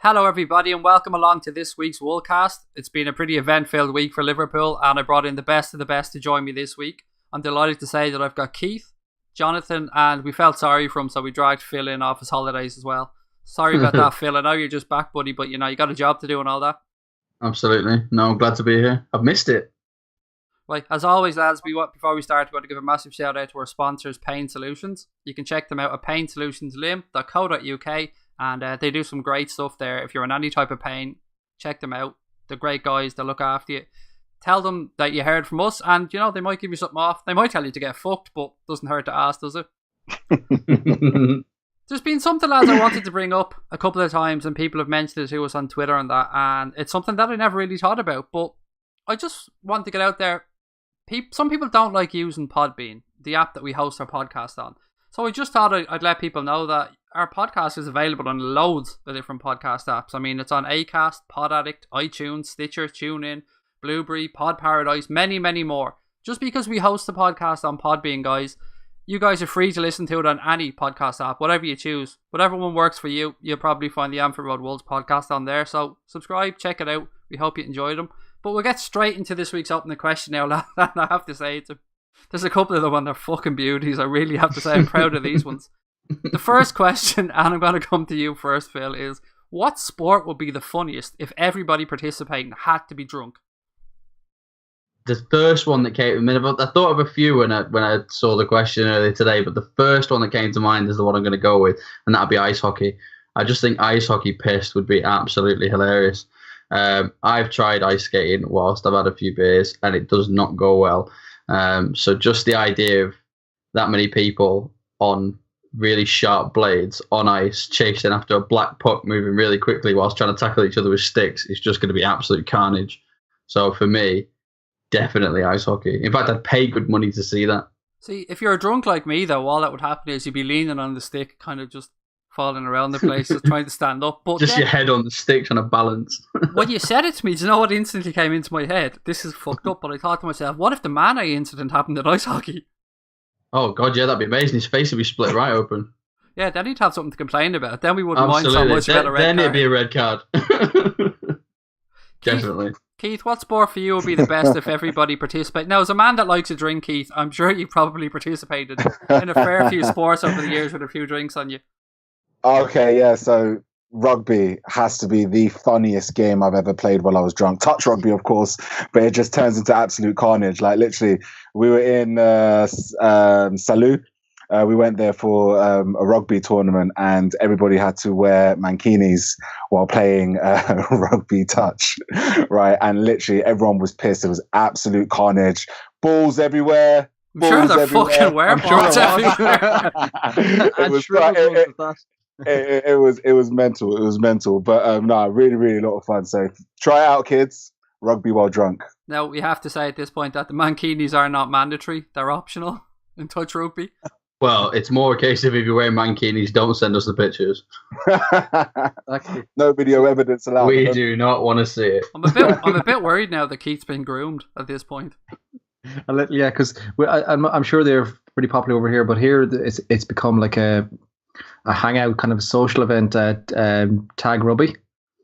Hello everybody and welcome along to this week's Woolcast. It's been a pretty event-filled week for Liverpool and I brought in the best of the best to join me this week. I'm delighted to say that I've got Keith, Jonathan, and we felt sorry for him, so we dragged Phil in off his holidays as well. Sorry about that, Phil. I know you're just back, buddy, but you got a job to do and all that. Absolutely. No, I'm glad to be here. I've missed it. Right, as always, lads, before we start, we want to give a massive shout out to our sponsors, Pain Solutions. You can check them out at painsolutionslim.co.uk. And they do some great stuff there. If you're in any type of pain, check them out. They're great guys. They'll look after you. Tell them that you heard from us, and they might give you something off. They might tell you to get fucked, but doesn't hurt to ask, does it? There's been something, lads, I wanted to bring up a couple of times, and people have mentioned it to us on Twitter and that, and it's something that I never really thought about, but I just want to get out there. Some people don't like using Podbean, the app that we host our podcast on. So I just thought I'd let people know that our podcast is available on loads of different podcast apps. I mean, it's on Acast, Pod Addict, iTunes, Stitcher, TuneIn, Blueberry, Pod Paradise, many, many more. Just because we host the podcast on Podbean, guys, you guys are free to listen to it on any podcast app, whatever you choose. Whatever one works for you, you'll probably find the Anfield Road Wolves podcast on there. So subscribe, check it out. We hope you enjoyed them. But we'll get straight into this week's opening question now. And I have to say, there's a couple of them on their fucking beauties. I really have to say I'm proud of these ones. The first question, and I'm going to come to you first, Phil, is what sport would be the funniest if everybody participating had to be drunk? The first one that came, I thought of a few when I saw the question earlier today, but the first one that came to mind is the one I'm going to go with, and that'd be ice hockey. I just think ice hockey pissed would be absolutely hilarious. I've tried ice skating whilst I've had a few beers, and it does not go well. So just the idea of that many people on really sharp blades on ice chasing after a black puck moving really quickly whilst trying to tackle each other with sticks is just going to be absolute carnage. So for me, definitely ice hockey. In fact, I'd pay good money to see that. See, if you're drunk like me, though, all that would happen is you'd be leaning on the stick, kind of just falling around the place, just trying to stand up. But just your head on the stick trying to balance. When you said it to me, do you know what instantly came into my head? This is fucked up, but I thought to myself, what if the Mane incident happened in ice hockey? Oh, God, yeah, that'd be amazing. His face would be split right open. Yeah, then he'd have something to complain about. Then we wouldn't mind so much about a red card. Then it'd be a red card. Definitely. Keith, what sport for you would be the best if everybody participated? Now, as a man that likes a drink, Keith, I'm sure you probably participated in a fair few sports over the years with a few drinks on you. Okay, yeah, so rugby has to be the funniest game I've ever played while I was drunk. Touch rugby, of course, but it just turns into absolute carnage. Like, literally, we were in Salou. We went there for a rugby tournament, and everybody had to wear mankinis while playing rugby touch, right? And literally, everyone was pissed. It was absolute carnage. Balls everywhere. I'm sure they're fucking wearing balls everywhere. It was mental. It was mental. But no, really, really a lot of fun. So try it out, kids. Rugby while drunk. Now, we have to say at this point that the mankinis are not mandatory. They're optional in touch rugby. Well, it's more a case of if you're wearing mankinis, don't send us the pictures. No video evidence allowed. We do not want to see it. I'm a bit worried now that Keith's been groomed at this point. Yeah, because I'm sure they're pretty popular over here, but here it's become like a hangout kind of social event at Tag Rugby.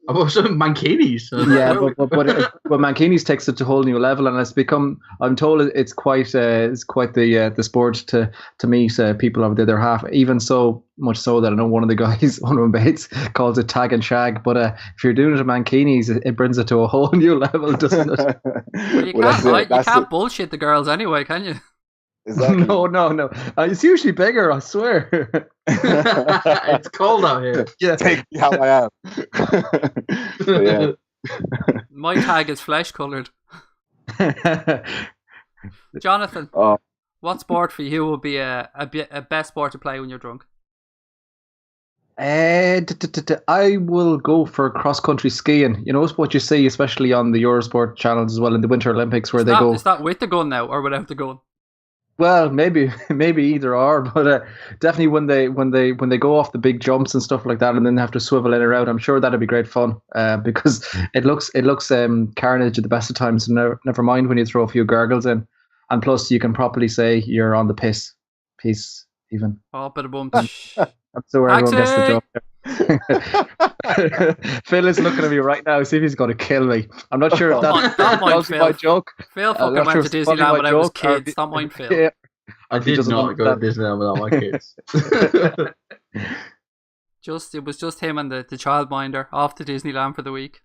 About some mankinis. Yeah, but mankinis takes it to a whole new level, and it's become. I'm told it's quite the sport to meet people of the other half. Even so much so that I know one of the guys, one of my mates, calls it tag and shag. But if you're doing it to mankinis, it brings it to a whole new level, doesn't it? Well, you can't bullshit the girls anyway, can you? Exactly. No. It's usually bigger, I swear. It's cold out here. Yeah. Take me how I am. So, yeah. My tag is flesh coloured. Jonathan, what sport for you would be a best sport to play when you're drunk? I will go for cross-country skiing. You know, it's what you see, especially on the Eurosport channels as well in the Winter Olympics, where they go. Is that with the gun now or without the gun? Well, maybe either or, but definitely when they go off the big jumps and stuff like that, and then have to swivel in or out, I'm sure that'd be great fun. Because it looks carnage at the best of times. Never mind when you throw a few gargles in, and plus you can properly say you're on the piss even. Oh, bit of bump. So everyone gets the job. Phil is looking at me right now, see if he's going to kill me. I'm not sure if Don't mind was my joke. Phil fucking not went sure to if it's funny, Disneyland my when I was joke, or kids. Don't mind Phil. Yeah. I did doesn't not go to understand. Disneyland without my kids. It was just him and the childminder off to Disneyland for the week.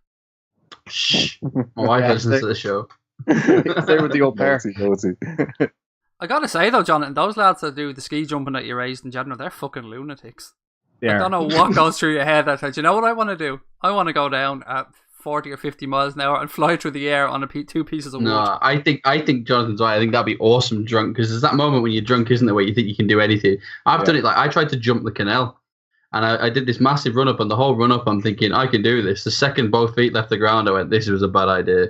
Shh. My wife listens to the show. Stay with the au pair. Naughty. I gotta say though, Jonathan, those lads that do the ski jumping at your age in general, they're fucking lunatics. I don't know what goes through your head that says, you know what I want to do? I want to go down at 40 or 50 miles an hour and fly through the air on two pieces of wood. No, I think Jonathan's right. I think that'd be awesome drunk, because there's that moment when you're drunk, isn't there, where you think you can do anything. I've done it. Like, I tried to jump the canal, and I did this massive run up, and the whole run up I'm thinking I can do this. The second both feet left the ground, I went, this was a bad idea.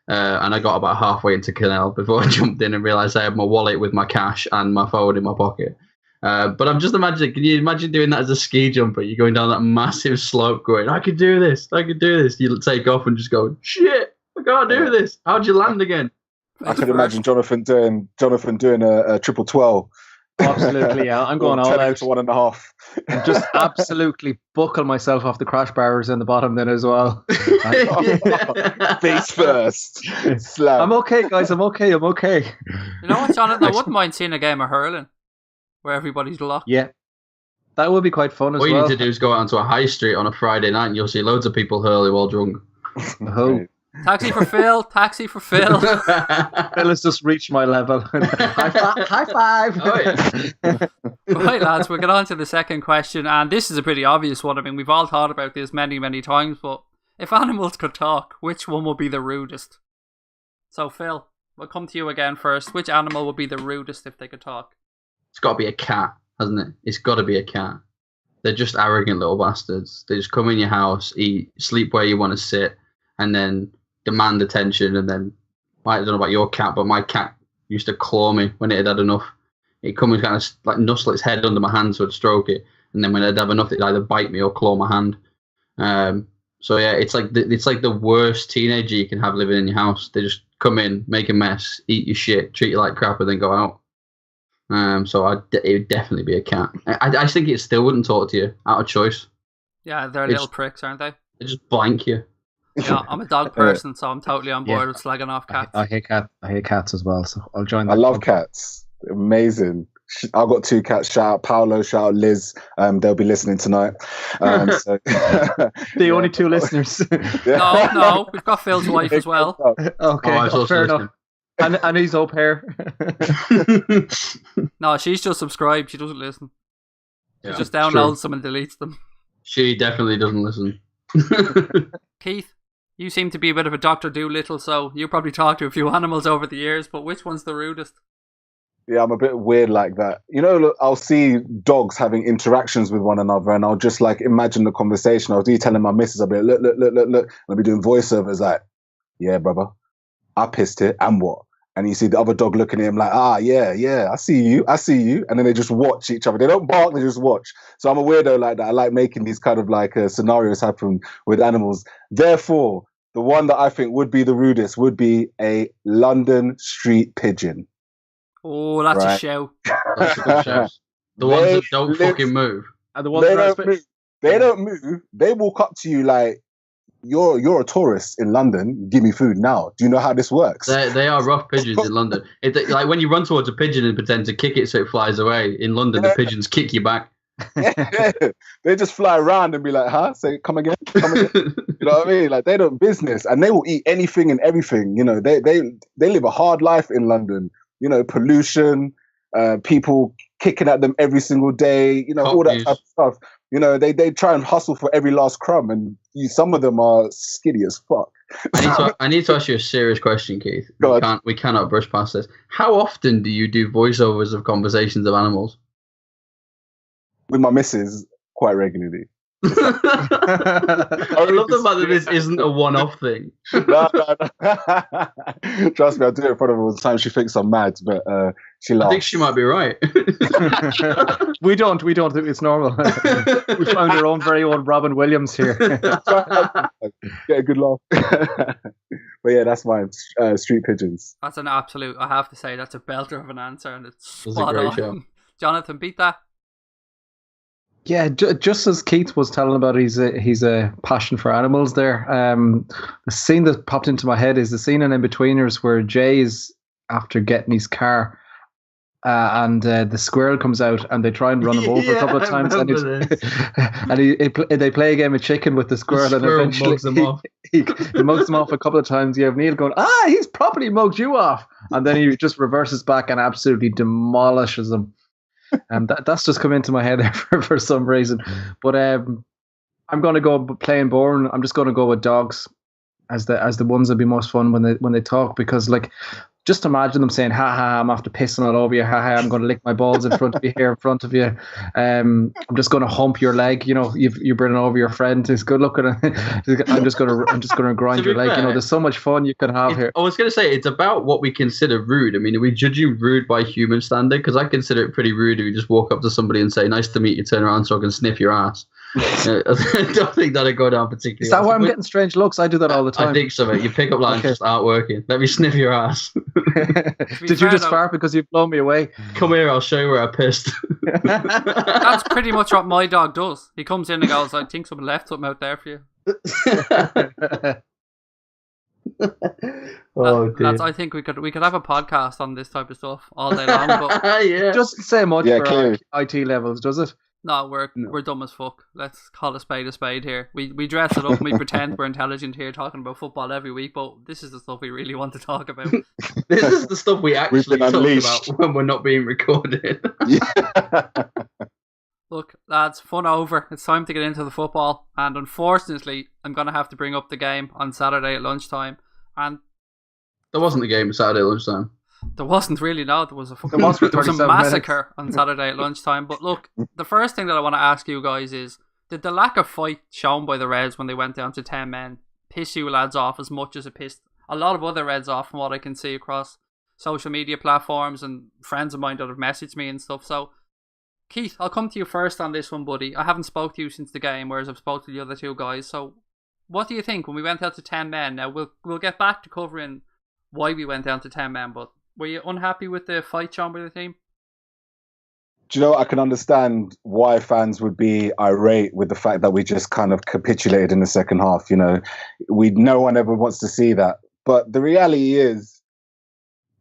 And I got about halfway into canal before I jumped in and realised I had my wallet with my cash and my phone in my pocket. But I'm just imagining, can you imagine doing that as a ski jumper? You're going down that massive slope going, I could do this. You take off and just go, shit, I can't do this. How'd you land again? I could imagine Jonathan doing a triple 12. Absolutely, yeah. I'm going all out to 1.5. and just absolutely buckle myself off the crash bars in the bottom then as well. Face first. Slam. I'm okay, guys. I'm okay. You know what, Jonathan? I wouldn't mind seeing a game of hurling where everybody's locked. Yeah, that would be quite fun as well. All you need to do is go out onto a high street on a Friday night and you'll see loads of people hurling while drunk. Oh. Taxi for Phil. Taxi for Phil. Phil has just reached my level. High five. Oh, yeah. Right, lads, we'll get on to the second question, and this is a pretty obvious one. I mean, we've all thought about this many, many times, but if animals could talk, which one would be the rudest? So, Phil, we'll come to you again first. Which animal would be the rudest if they could talk? It's got to be a cat, hasn't it? It's got to be a cat. They're just arrogant little bastards. They just come in your house, eat, sleep where you want to sit, and then demand attention. And then, I don't know about your cat, but my cat used to claw me when it had enough. It'd come and kind of like nuzzle its head under my hand so I'd stroke it. And then when I'd have enough, it'd either bite me or claw my hand. So yeah, it's like the worst teenager you can have living in your house. They just come in, make a mess, eat your shit, treat you like crap, and then go out. So it would definitely be a cat. I think it still wouldn't talk to you out of choice. Yeah, they're little pricks, aren't they? They just blank you. Yeah, I'm a dog person, so I'm totally on board with slagging off cats. I hate cats as well, so I'll join that. I love cats. Amazing. I've got 2 cats. Shout out Paolo, shout out Liz. They'll be listening tonight. So, the only 2 listeners. No, we've got Phil's wife as well. Okay, fair enough. And he's au pair. No, she's just subscribed. She doesn't listen. She just downloads them and deletes them. She definitely doesn't listen. Keith, you seem to be a bit of a Dr. Dolittle, so you probably talked to a few animals over the years, but which one's the rudest? Yeah, I'm a bit weird like that. You know, look, I'll see dogs having interactions with one another, and I'll just like imagine the conversation. I'll be telling my missus, I'll be like, look. And I'll be doing voiceovers like, yeah, brother, I pissed it, and what? And you see the other dog looking at him like, yeah, I see you. And then they just watch each other. They don't bark, they just watch. So I'm a weirdo like that. I like making these kind of like scenarios happen with animals. Therefore, the one that I think would be the rudest would be a London street pigeon. Oh, that's a show. That's a good show. The ones that don't fucking move. And the ones they don't move. They walk up to you like, you're a tourist in London. Give me food now. Do you know how this works? They are rough pigeons in London. Like when you run towards a pigeon and pretend to kick it so it flies away. In London, the pigeons kick you back. They just fly around and be like, huh? Say, come again? You know what I mean? Like they don't business, and they will eat anything and everything. You know, they live a hard life in London. You know, pollution, people kicking at them every single day. You know, all that type of stuff. You know, they try and hustle for every last crumb, and some of them are skinny as fuck. I need to ask you a serious question, Keith. We cannot brush past this. How often do you do voiceovers of conversations of animals? With my missus, quite regularly. I love the fact that this isn't a one-off thing. No. Trust me, I do it in front of her all the time. She thinks I'm mad, but she laughs. I think she might be right. We don't. It's normal. We found our very own Robin Williams here. Get a good laugh. But yeah, that's mine. Street pigeons. That's an absolute, I have to say, that's a belter of an answer, and it's That's a great show. Jonathan, beat that. Yeah, just as Keith was telling about he's a passion for animals there. The scene that popped into my head is the scene in Inbetweeners where Jay is after getting his car, and the squirrel comes out and they try and run him over a couple of times, and they play a game of chicken with the squirrel, and eventually mugs them off. he mugs them off a couple of times. You have Neil going, he's properly mugged you off, and then he just reverses back and absolutely demolishes them. And that's just come into my head there for some reason. But I'm going to go playing boring. I'm just going to go with dogs as the ones that be most fun when they talk, because like, just imagine them saying, "Ha ha, I'm after pissing all over you. Ha ha, I'm going to lick my balls in front of you here in front of you. I'm just going to hump your leg. You know, you're bringing over your friend who's good looking. I'm just going to grind your leg. Fair, you know, there's so much fun you can have here." I was going to say it's about what we consider rude. I mean, are we judging rude by human standard? Because I consider it pretty rude if you just walk up to somebody and say, "Nice to meet you," turn around so I can sniff your ass. I don't think that'd go down particularly. Is that why I'm getting strange looks? I do that all the time. I think so, mate. Your pickup lines just aren't working. Let me sniff your ass. Did you just fart because you've blown me away? Come here, I'll show you where I pissed. That's pretty much what my dog does. He comes in and goes, "I think someone left something out there for you." Dear. I think we could have a podcast on this type of stuff all day long. But yeah. Doesn't say much for our IT levels, does it? No, we're dumb as fuck. Let's call a spade here. We dress it up and we pretend we're intelligent here talking about football every week, but this is the stuff we really want to talk about. This is the stuff we actually talk about when we're not being recorded. Look, lads, fun over. It's time to get into the football, and unfortunately, I'm going to have to bring up the game on Saturday at lunchtime. And there wasn't a game Saturday at lunchtime. There wasn't really, no. There was a massacre on Saturday at lunchtime. But look, the first thing that I want to ask you guys is, did the lack of fight shown by the Reds when they went down to 10 men piss you lads off as much as it pissed a lot of other Reds off, from what I can see across social media platforms and friends of mine that have messaged me and stuff? So, Keith, I'll come to you first on this one, buddy. I haven't spoke to you since the game, whereas I've spoke to the other two guys. So, what do you think when we went out to 10 men? Now, we'll get back to covering why we went down to 10 men, but were you unhappy with the fight shown by the team? Do you know what? I can understand why fans would be irate with the fact that we just kind of capitulated in the second half. You know, no one ever wants to see that. But the reality is,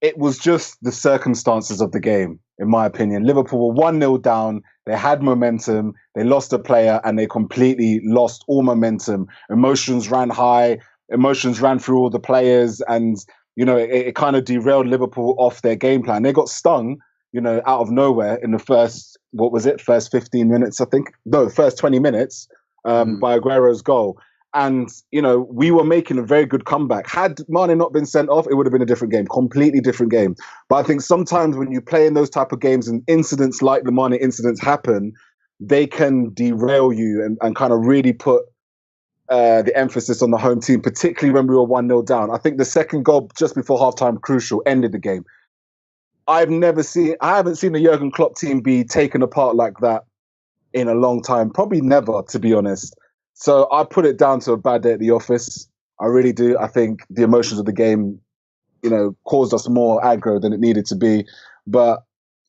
it was just the circumstances of the game, in my opinion. Liverpool were 1-0 down. They had momentum. They lost a player and they completely lost all momentum. Emotions ran high. Emotions ran through all the players, and you know, it kind of derailed Liverpool off their game plan. They got stung, you know, out of nowhere in the first 15 minutes, I think. No, first 20 minutes by Aguero's goal. And, you know, we were making a very good comeback. Had Mane not been sent off, it would have been a different game, completely different game. But I think sometimes when you play in those type of games and incidents like the Mane incidents happen, they can derail you and kind of really put the emphasis on the home team, particularly when we were 1-0 down. I think the second goal just before halftime, crucial, ended the game. I haven't seen the Jurgen Klopp team be taken apart like that in a long time. Probably never, to be honest. So I put it down to a bad day at the office. I really do. I think the emotions of the game, you know, caused us more aggro than it needed to be. But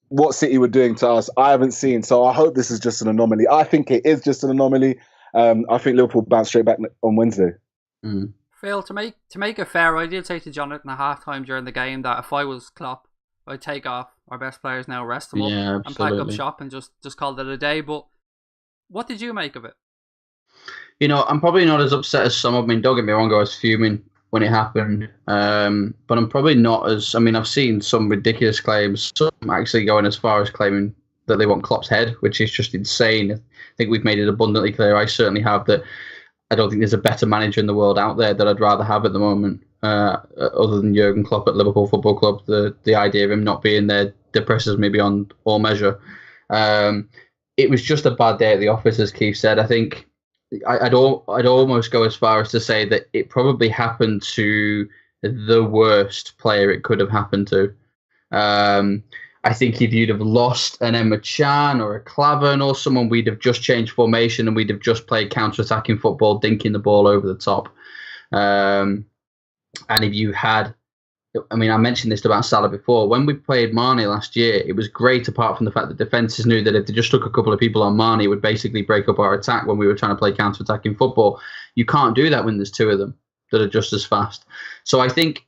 what City were doing to us, I haven't seen. So I hope this is just an anomaly. I think it is just an anomaly. I think Liverpool bounced straight back on Wednesday. Phil, to make it fair, I did say to Jonathan at halftime during the game that if I was Klopp, I'd take off our best players now, rest them up, and pack up shop and just call it a day. But what did you make of it? You know, I'm probably not as upset as some. I mean, don't get me wrong, I was fuming when it happened. But I'm probably not as... I mean, I've seen some ridiculous claims, some actually going as far as claiming that they want Klopp's head, which is just insane. I think we've made it abundantly clear, I certainly have, that I don't think there's a better manager in the world out there that I'd rather have at the moment, other than Jurgen Klopp at Liverpool Football Club. The idea of him not being there depresses me beyond all measure. It was just a bad day at the office, as Keith said. I think I'd almost go as far as to say that it probably happened to the worst player it could have happened to. I think if you'd have lost an Emma Can or a Clavern or someone, we'd have just changed formation and we'd have just played counter-attacking football, dinking the ball over the top. And if you had I mean, I mentioned this about Salah before. When we played Mane last year, it was great apart from the fact that defences knew that if they just took a couple of people on Mane, it would basically break up our attack when we were trying to play counter-attacking football. You can't do that when there's two of them that are just as fast. So I think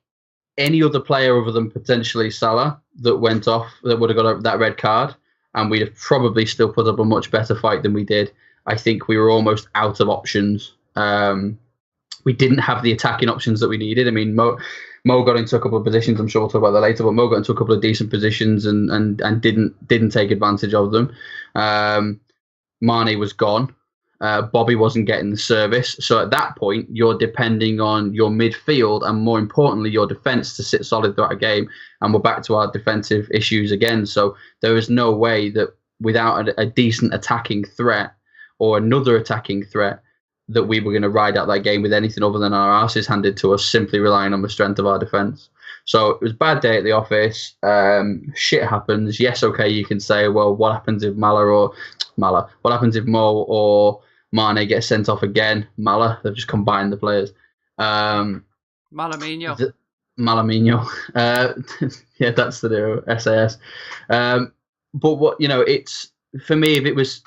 any other player other than potentially Salah that went off, that would have got that red card, and we'd have probably still put up a much better fight than we did. I think we were almost out of options. We didn't have the attacking options that we needed. I mean, Mo got into a couple of positions. I'm sure we'll talk about that later. But Mo got into a couple of decent positions and didn't take advantage of them. Mane was gone. Bobby wasn't getting the service. So at that point, you're depending on your midfield and, more importantly, your defence to sit solid throughout a game. And we're back to our defensive issues again. So there is no way that without a decent attacking threat or another attacking threat, that we were going to ride out that game with anything other than our asses handed to us, simply relying on the strength of our defence. So it was a bad day at the office. Shit happens. Yes, okay, you can say, well, what happens if what happens if Mo or Mane gets sent off again? They've just combined the players. Malamino. Yeah, that's the new SAS. But what, it's, for me, if it was,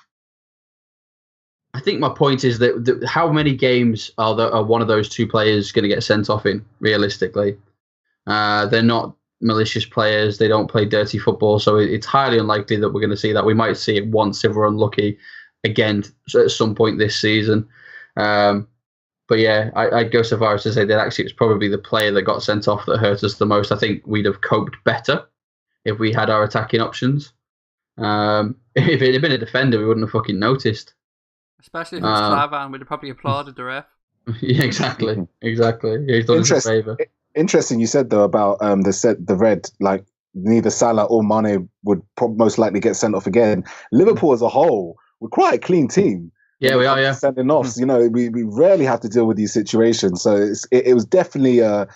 I think my point is that how many games are one of those two players going to get sent off in, realistically? They're not malicious players. They don't play dirty football. So it's highly unlikely that we're going to see that. We might see it once if we're unlucky again at some point this season. But yeah, I'd go so far as to say that actually it's probably the player that got sent off that hurt us the most. I think we'd have coped better if we had our attacking options. If it had been a defender, we wouldn't have fucking noticed. Especially if it was Clavan, we'd have probably applauded the ref. Yeah, exactly. Yeah, he's done us a favour. Interesting you said, though, about the red, like, neither Salah or Mane would most likely get sent off again. Liverpool as a whole, we're quite a clean team. Yeah, we are, yeah. Sending offs, we rarely have to deal with these situations. So it was definitely a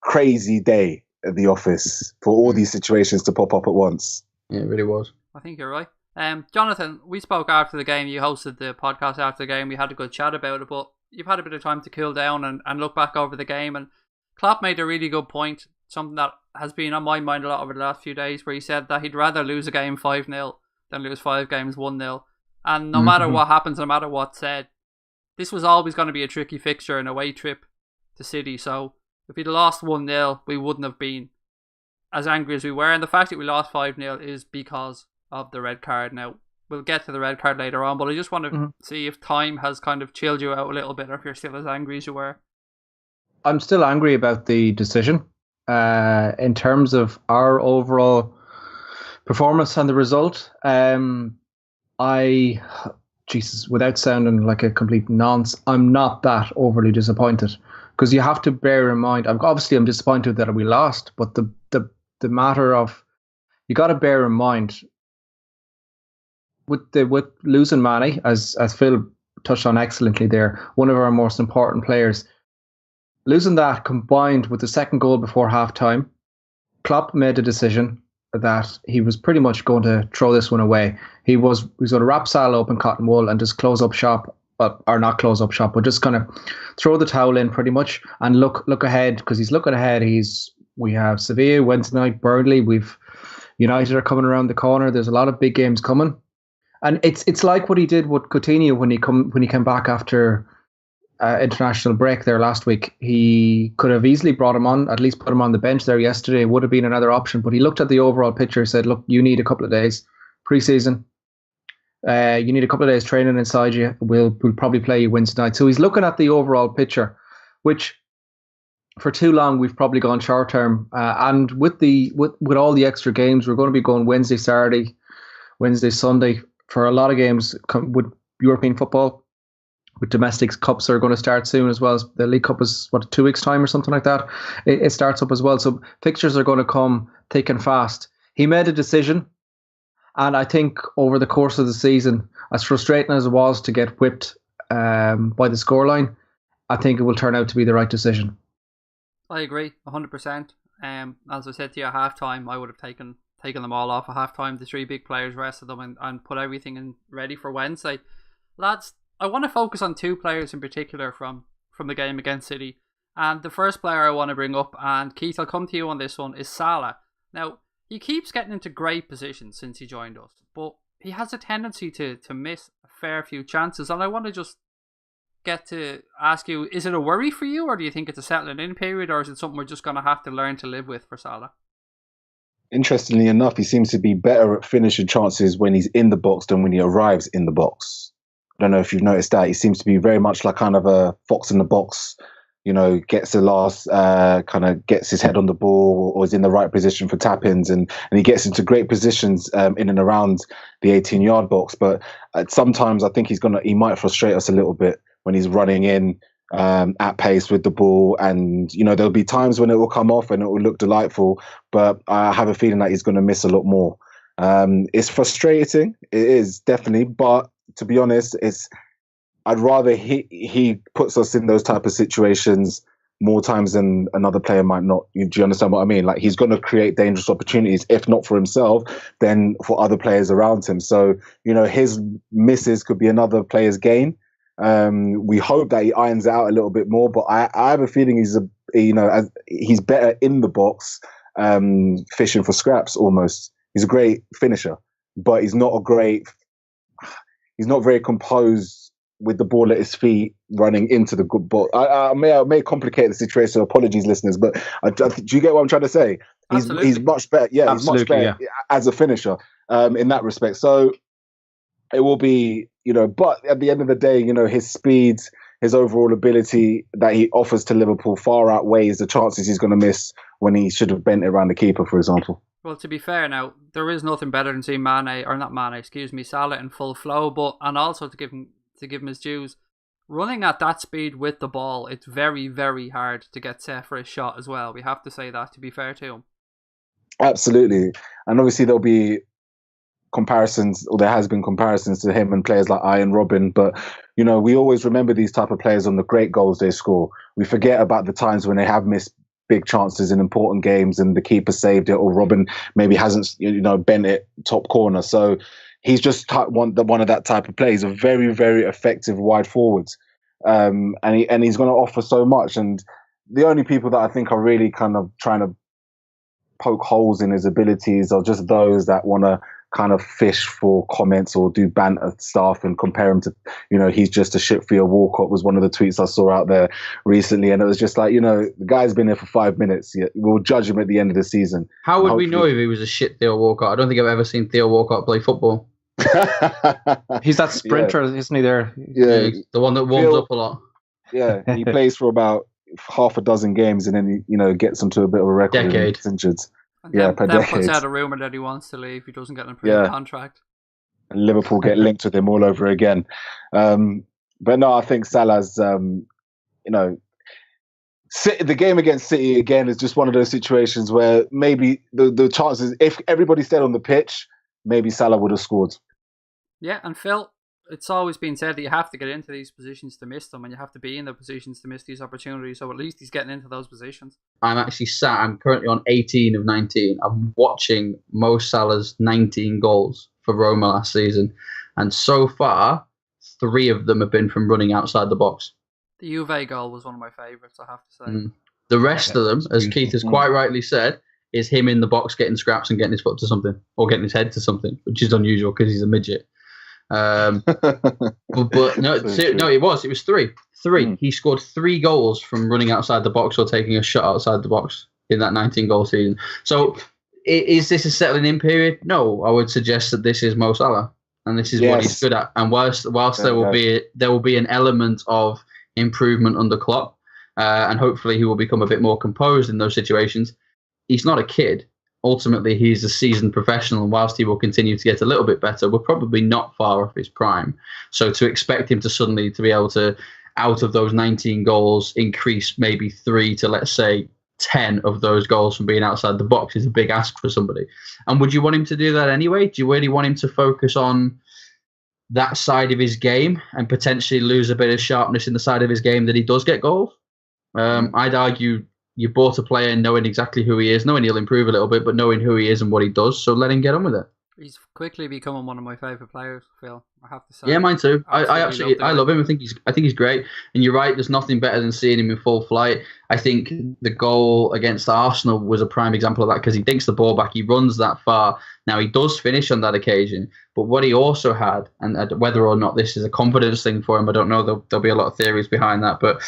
crazy day at the office for all these situations to pop up at once. Yeah, it really was. I think you're right. Jonathan, we spoke after the game. You hosted the podcast after the game. We had a good chat about it, but you've had a bit of time to cool down and look back over the game. And Klopp made a really good point, something that has been on my mind a lot over the last few days, where he said that he'd rather lose a game 5-0 than lose 5 games 1-0. And no matter what happens, no matter what's said, this was always going to be a tricky fixture, an away trip to City. So if he'd lost 1-0, we wouldn't have been as angry as we were. And the fact that we lost 5-0 is because of the red card. Now, we'll get to the red card later on, but I just want to see if time has kind of chilled you out a little bit, or if you're still as angry as you were. I'm still angry about the decision. In terms of our overall performance and the result, without sounding like a complete nonce, I'm not that overly disappointed, because you have to bear in mind, I'm disappointed that we lost, but the matter of, you got to bear in mind, with losing Mane, as Phil touched on excellently there, one of our most important players, losing that combined with the second goal before half-time, Klopp made a decision that he was pretty much going to throw this one away. He was going to wrap Salah up in cotton wool and just close up shop, or not close up shop, but just kind of throw the towel in pretty much and look ahead, because he's looking ahead. We have Sevilla Wednesday night, Burnley, we've United are coming around the corner. There's a lot of big games coming. And it's like what he did with Coutinho when he came back after international break there last week. He could have easily brought him on, at least put him on the bench there yesterday. It would have been another option, but he looked at the overall picture and said, look, you need a couple of days pre-season. You need a couple of days training inside you. We'll probably play you Wednesday night. So he's looking at the overall picture, which for too long we've probably gone short term. And with all the extra games, we're going to be going Wednesday, Saturday, Wednesday, Sunday for a lot of games with European football. With domestic cups are going to start soon, as well as the League Cup is 2 weeks time or something like that. It starts up as well. So fixtures are going to come thick and fast. He made a decision, and I think over the course of the season, as frustrating as it was to get whipped by the scoreline, I think it will turn out to be the right decision. I agree 100%. As I said to you at halftime, I would have taken them all off at halftime. The 3 big players, rested them, and put everything in ready for Wednesday. Lads, I want to focus on 2 players in particular from the game against City, And the first player I want to bring up, and Keith, I'll come to you on this one, is Salah. Now, he keeps getting into great positions since he joined us, but he has a tendency to miss a fair few chances. And I want to just get to ask you, is it a worry for you, or do you think it's a settling in period, or is it something we're just going to have to learn to live with for Salah? Interestingly enough, he seems to be better at finishing chances when he's in the box than when he arrives in the box. I don't know if you've noticed that. He seems to be very much like kind of a fox in the box, gets the last, kind of gets his head on the ball or is in the right position for tap-ins. And he gets into great positions in and around the 18-yard box. But sometimes I think he might frustrate us a little bit when he's running in at pace with the ball. And, there'll be times when it will come off and it will look delightful. But I have a feeling that he's going to miss a lot more. It's frustrating. It is, definitely. But to be honest, I'd rather he puts us in those type of situations more times than another player might not. Do you understand what I mean? Like, he's going to create dangerous opportunities, if not for himself, then for other players around him. So, his misses could be another player's gain. We hope that he irons it out a little bit more, but I have a feeling he's better in the box, fishing for scraps almost. He's a great finisher, but he's not very composed with the ball at his feet running into the good ball. I may complicate the situation. Apologies, listeners, but do you get what I'm trying to say? He's much better. Yeah, Absolutely, he's much better as a finisher in that respect. So it will be, but at the end of the day, his speed, his overall ability that he offers to Liverpool far outweighs the chances he's going to miss when he should have bent it around the keeper, for example. Well, to be fair now, there is nothing better than seeing Salah in full flow, and also to give him his dues, running at that speed with the ball, it's very, very hard to get set for a shot as well. We have to say that, to be fair to him. Absolutely. And obviously there'll be comparisons, or there has been comparisons to him and players like Ian Robin, but we always remember these type of players on the great goals they score. We forget about the times when they have missed big chances in important games and the keeper saved it, or Robin maybe hasn't bent it top corner. So he's just one of that type of play. He's a very, very effective wide forward, and he's going to offer so much. And the only people that I think are really kind of trying to poke holes in his abilities are just those that want to kind of fish for comments or do banter stuff and compare him to, he's just a shit for your Walcott was one of the tweets I saw out there recently. And it was just like, the guy's been here for 5 minutes. We'll judge him at the end of the season. How would we know if he was a shit Theo Walcott? I don't think I've ever seen Theo Walcott play football. He's that sprinter, isn't he there? Yeah. The one that warms up a lot. Yeah. He plays for about half a dozen games and then he gets them to a bit of a record. Decade. Injured. And then puts out a rumour that he wants to leave. He doesn't get an approved contract. And Liverpool get linked with him all over again. But no, I think Salah's, the game against City, again, is just one of those situations where maybe the chances, if everybody stayed on the pitch, maybe Salah would have scored. Yeah, and Phil, it's always been said that you have to get into these positions to miss them, and you have to be in the positions to miss these opportunities. So at least he's getting into those positions. I'm currently on 18 of 19. I'm watching Mo Salah's 19 goals for Roma last season. And so far, 3 of them have been from running outside the box. The Juve goal was one of my favourites, I have to say. The rest of them, as Keith has quite rightly said, is him in the box getting scraps and getting his foot to something, or getting his head to something, which is unusual because he's a midget. But no, it was 3. He scored 3 goals from running outside the box or taking a shot outside the box in that 19-goal season. So is this a settling in period? No, I would suggest that this is Mo Salah, and this is what he's good at. And whilst there will be an element of improvement under Klopp, and hopefully he will become a bit more composed in those situations, he's not a kid. Ultimately, he's a seasoned professional, and whilst he will continue to get a little bit better, we're probably not far off his prime. So to expect him to suddenly to be able to, out of those 19 goals, increase maybe 3 to, let's say, 10 of those goals from being outside the box is a big ask for somebody. And would you want him to do that anyway? Do you really want him to focus on that side of his game and potentially lose a bit of sharpness in the side of his game that he does get goals? I'd argue you bought a player knowing exactly who he is, knowing he'll improve a little bit, but knowing who he is and what he does, so let him get on with it. He's quickly becoming one of my favourite players, Phil. I have to say. Yeah, mine too. I Absolutely absolutely love the love guy. him. I think he's great. And you're right. There's nothing better than seeing him in full flight. I think the goal against Arsenal was a prime example of that because he dinks the ball back. He runs that far. Now he does finish on that occasion, but what he also had, and whether or not this is a confidence thing for him, I don't know. There'll be a lot of theories behind that, but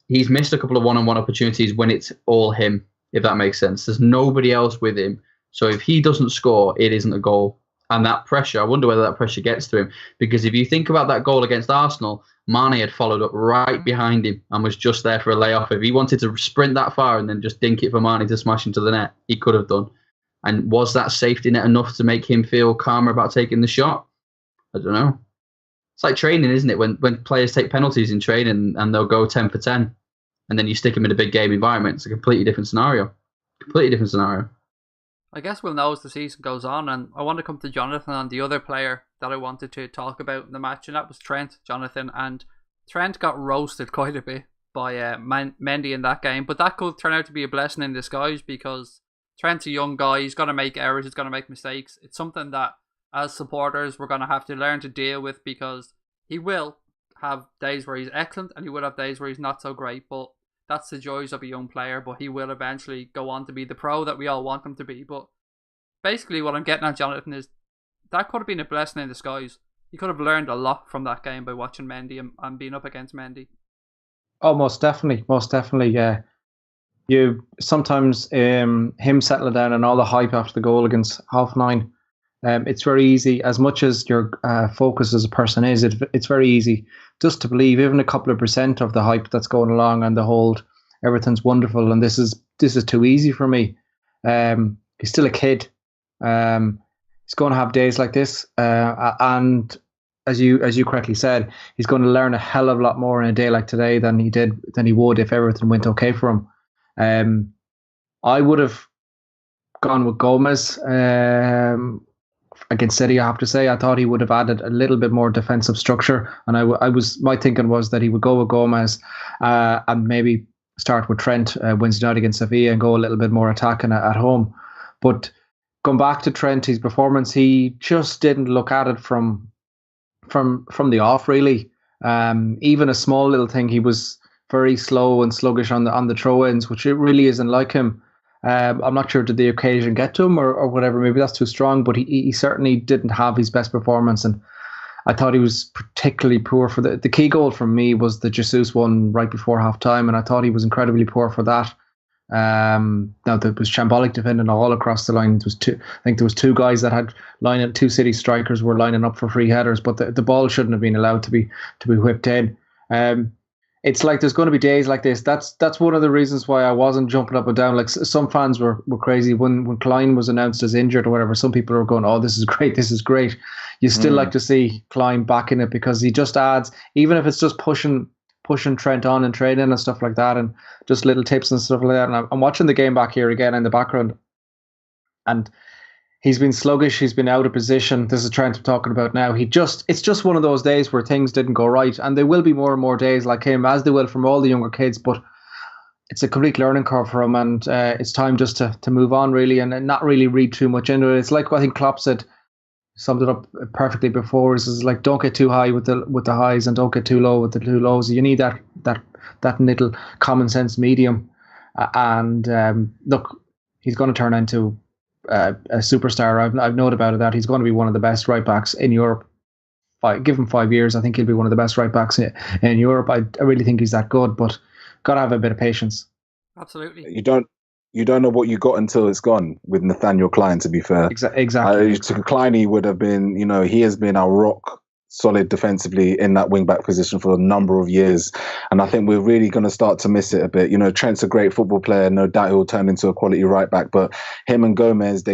he's missed a couple of one-on-one opportunities when it's all him. If that makes sense. There's nobody else with him. So if he doesn't score, it isn't a goal. And that pressure, I wonder whether that pressure gets to him. Because if you think about that goal against Arsenal, Mane had followed up right behind him and was just there for a layoff. If he wanted to sprint that far and then just dink it for Mane to smash into the net, he could have done. And was that safety net enough to make him feel calmer about taking the shot? I don't know. It's like training, isn't it? When players take penalties in training and they'll go 10 for 10, and then you stick them in a big game environment, it's a completely different scenario. I guess we'll know as the season goes on, and I want to come to Jonathan on the other player that I wanted to talk about in the match, and that was Trent, Jonathan. And Trent got roasted quite a bit by Mendy in that game, but that could turn out to be a blessing in disguise because Trent's a young guy. He's going to make errors. He's going to make mistakes. It's something that, as supporters, we're going to have to learn to deal with because he will have days where he's excellent and he will have days where he's not so great, but that's the joys of a young player, but he will eventually go on to be the pro that we all want him to be. But basically what I'm getting at, Jonathan, is that could have been a blessing in disguise. He could have learned a lot from that game by watching Mendy and being up against Mendy. Oh, most definitely. Yeah. You sometimes him settling down and all the hype after the goal against Hoffenheim. It's very easy, as much as your focus as a person is, it's very easy just to believe even a couple of % of the hype that's going along and the whole everything's wonderful and this is too easy for me. He's still a kid. He's going to have days like this, and as you correctly said, he's going to learn a hell of a lot more in a day like today than he would if everything went okay for him. I would have gone with Gomez. Against City, I have to say, I thought he would have added a little bit more defensive structure, and my thinking was that he would go with Gomez and maybe start with Trent Wednesday night against Sevilla and go a little bit more attacking at home. But going back to Trent, his performance, he just didn't look at it from the off really. Even a small little thing, he was very slow and sluggish on the throw-ins, which it really isn't like him. I'm not sure did the occasion get to him or whatever. Maybe that's too strong, but he certainly didn't have his best performance, and I thought he was particularly poor for the key goal from me was the Jesus one right before half time, and I thought he was incredibly poor for that. Now there was shambolic defending all across the line. I think there was two guys that had two City strikers were lining up for free headers, but the ball shouldn't have been allowed to be whipped in. It's like there's going to be days like this. That's one of the reasons why I wasn't jumping up and down. Like some fans were crazy when Klein was announced as injured or whatever. Some people are going, "Oh, this is great." You still like to see Klein back in it because he just adds, even if it's just pushing Trent on and training and stuff like that, and just little tips and stuff like that. And I'm watching the game back here again in the background, and he's been sluggish. He's been out of position. This is Trent I'm talking about now. It's just one of those days where things didn't go right. And there will be more and more days like him, as they will from all the younger kids. But it's a complete learning curve for him. And it's time just to move on, really, and not really read too much into it. It's like what I think Klopp summed it up perfectly before. Is like, don't get too high with the highs and don't get too low with the too lows. You need that little common sense medium. Look, he's going to turn into a superstar. I've no doubt about that. He's going to be one of the best right backs in Europe. Give him 5 years, I think he'll be one of the best right backs in Europe. I really think he's that good, but got to have a bit of patience. Absolutely. You don't know what you got until it's gone with Nathaniel Klein, to be fair. Exactly. Klein would have been, he has been our rock solid defensively in that wing-back position for a number of years. And I think we're really going to start to miss it a bit. Trent's a great football player. No doubt he'll turn into a quality right-back. But him and Gomez,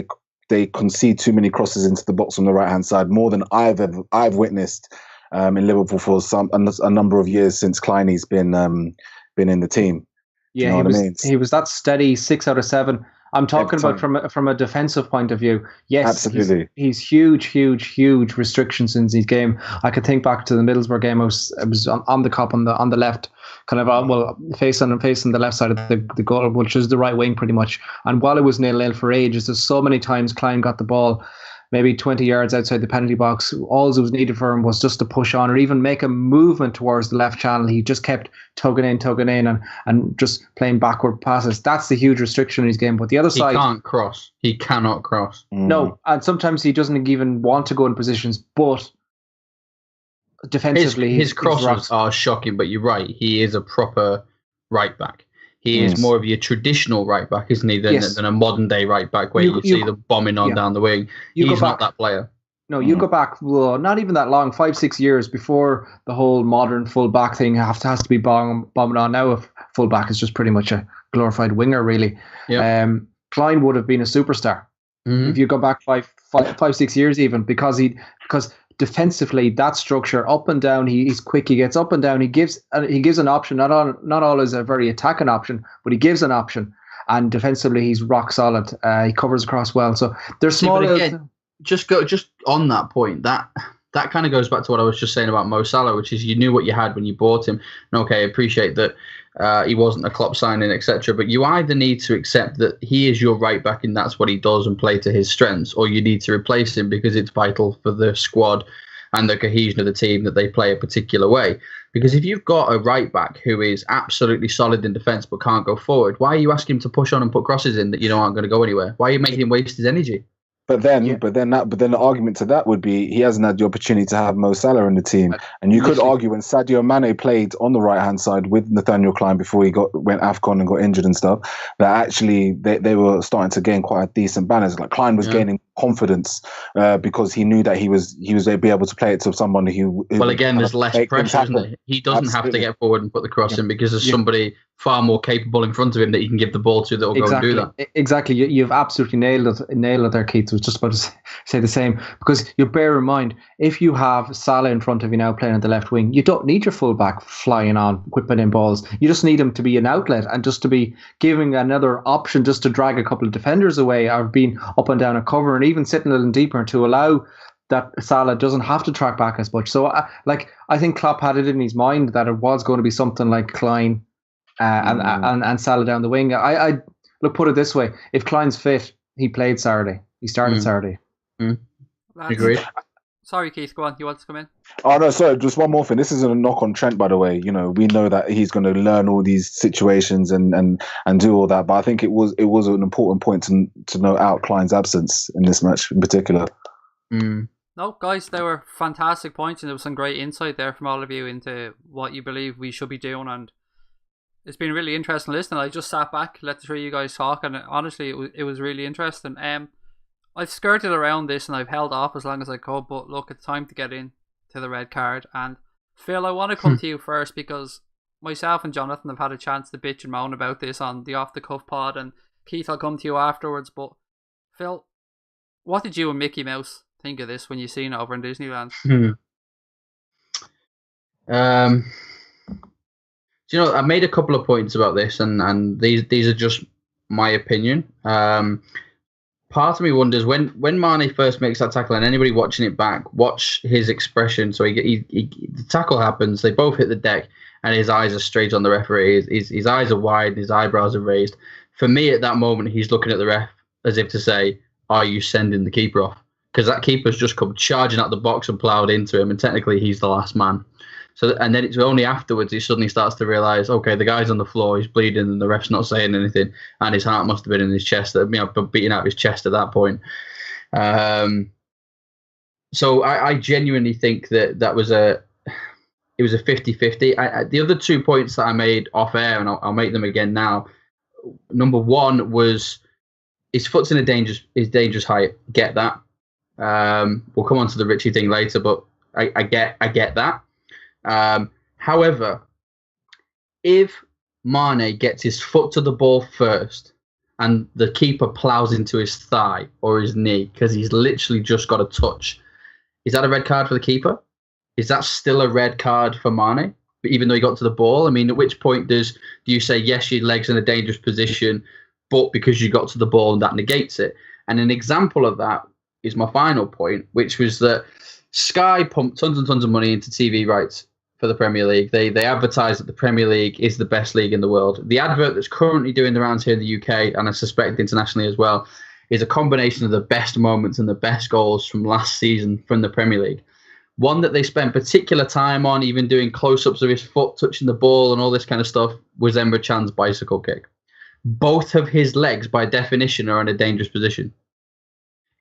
they concede too many crosses into the box on the right-hand side, more than I've witnessed in Liverpool for a number of years since Kleiny's been in the team. Yeah, you know what I mean? He was that steady 6 out of 7. I'm talking about from a defensive point of view. Yes, absolutely. He's huge restrictions in his game. I could think back to the Middlesbrough game. I was on the Kop on the left, kind of facing the left side of the goal, which is the right wing pretty much. And while it was 0-0 for ages, there's so many times Klein got the ball maybe 20 yards outside the penalty box. All that was needed for him was just to push on or even make a movement towards the left channel. He just kept tugging in and just playing backward passes. That's the huge restriction in his game. But the other side... He can't cross. He cannot cross. No, and sometimes he doesn't even want to go in positions, but defensively... His crosses are shocking, but you're right. He is a proper right back. He is more of your traditional right back, isn't he, than a modern day right back where you see them bombing on down the wing. He's not that player. No, you go back, not even that long, 5-6 years before the whole modern full back thing has to be bombing on. Now a full back is just pretty much a glorified winger, really. Yep. Klein would have been a superstar if you go back 5-6 years even, because defensively, that structure up and down, he's quick. He gets up and down. He gives an option. Not always a very attacking option, but he gives an option. And defensively, he's rock solid. He covers across well. So there's small. Just on that point. That kind of goes back to what I was just saying about Mo Salah, which is you knew what you had when you bought him. And okay, I appreciate that he wasn't a Klopp signing, etc. But you either need to accept that he is your right back and that's what he does and play to his strengths, or you need to replace him because it's vital for the squad and the cohesion of the team that they play a particular way. Because if you've got a right back who is absolutely solid in defence but can't go forward, why are you asking him to push on and put crosses in that you know aren't going to go anywhere? Why are you making him waste his energy? But then the argument to that would be he hasn't had the opportunity to have Mo Salah in the team, and you could argue when Sadio Mane played on the right hand side with Nathaniel Klein before he went AFCON and got injured and stuff, that actually they were starting to gain quite a decent balance. Like Klein was gaining confidence because he knew that he was be able to play it to someone who. Well, again, there's less pressure, isn't there? He doesn't have to get forward and put the cross in because there's somebody far more capable in front of him that he can give the ball to that will go and do that. Exactly. You've absolutely nailed it there, Keith. I was just about to say the same, because you bear in mind, if you have Salah in front of you now playing at the left wing, you don't need your fullback flying on, whipping in balls. You just need him to be an outlet and just to be giving another option just to drag a couple of defenders away or being up and down a cover and even sitting a little deeper to allow that Salah doesn't have to track back as much. So I think Klopp had it in his mind that it was going to be something like Klein and Salah down the wing. I look, put it this way: if Klein's fit, he played Saturday. He started Saturday. Agreed. Sorry, Keith. Go on. You want to come in? Oh no, sorry. Just one more thing. This isn't a knock on Trent, by the way. You know, we know that he's going to learn all these situations and do all that. But I think it was an important point to note out Klein's absence in this match in particular. No, guys, they were fantastic points, and there was some great insight there from all of you into what you believe we should be doing, and it's been really interesting listening. I just sat back, let the three of you guys talk, and honestly, it was really interesting. I've skirted around this and I've held off as long as I could, but look, it's time to get in to the red card. And Phil, I want to come to you first because myself and Jonathan have had a chance to bitch and moan about this on the Off the Cuff pod, and Keith, I'll come to you afterwards. But Phil, what did you and Mickey Mouse think of this when you seen it over in Disneyland? Do you know, I made a couple of points about this, and these are just my opinion. Part of me wonders when Mane first makes that tackle, and anybody watching it back, watch his expression. So the tackle happens, they both hit the deck, and his eyes are straight on the referee. His eyes are wide, his eyebrows are raised. For me, at that moment, he's looking at the ref as if to say, "Are you sending the keeper off?" Because that keeper's just come charging out the box and ploughed into him, and technically he's the last man. So, and then it's only afterwards he suddenly starts to realise, okay, the guy's on the floor, he's bleeding, and the ref's not saying anything, and his heart must have been in his chest, beating out his chest at that point. So I genuinely think that was it was a 50-50. The other 2 points that I made off air, and I'll make them again now. Number one was his foot's in his dangerous height. Get that. We'll come on to the Richie thing later, but I get that. However, if Mane gets his foot to the ball first and the keeper plows into his thigh or his knee because he's literally just got a touch, is that a red card for the keeper? Is that still a red card for Mane, even though he got to the ball? I mean, at which point do you say, yes, your leg's in a dangerous position, but because you got to the ball and that negates it? And an example of that is my final point, which was that Sky pumped tons and tons of money into TV rights for the Premier League. They advertise that the Premier League is the best league in the world. The advert that's currently doing the rounds here in the UK, and I suspect internationally as well, is a combination of the best moments and the best goals from last season from the Premier League. One that they spent particular time on, even doing close-ups of his foot touching the ball and all this kind of stuff, was Emre Can's bicycle kick. Both of his legs, by definition, are in a dangerous position.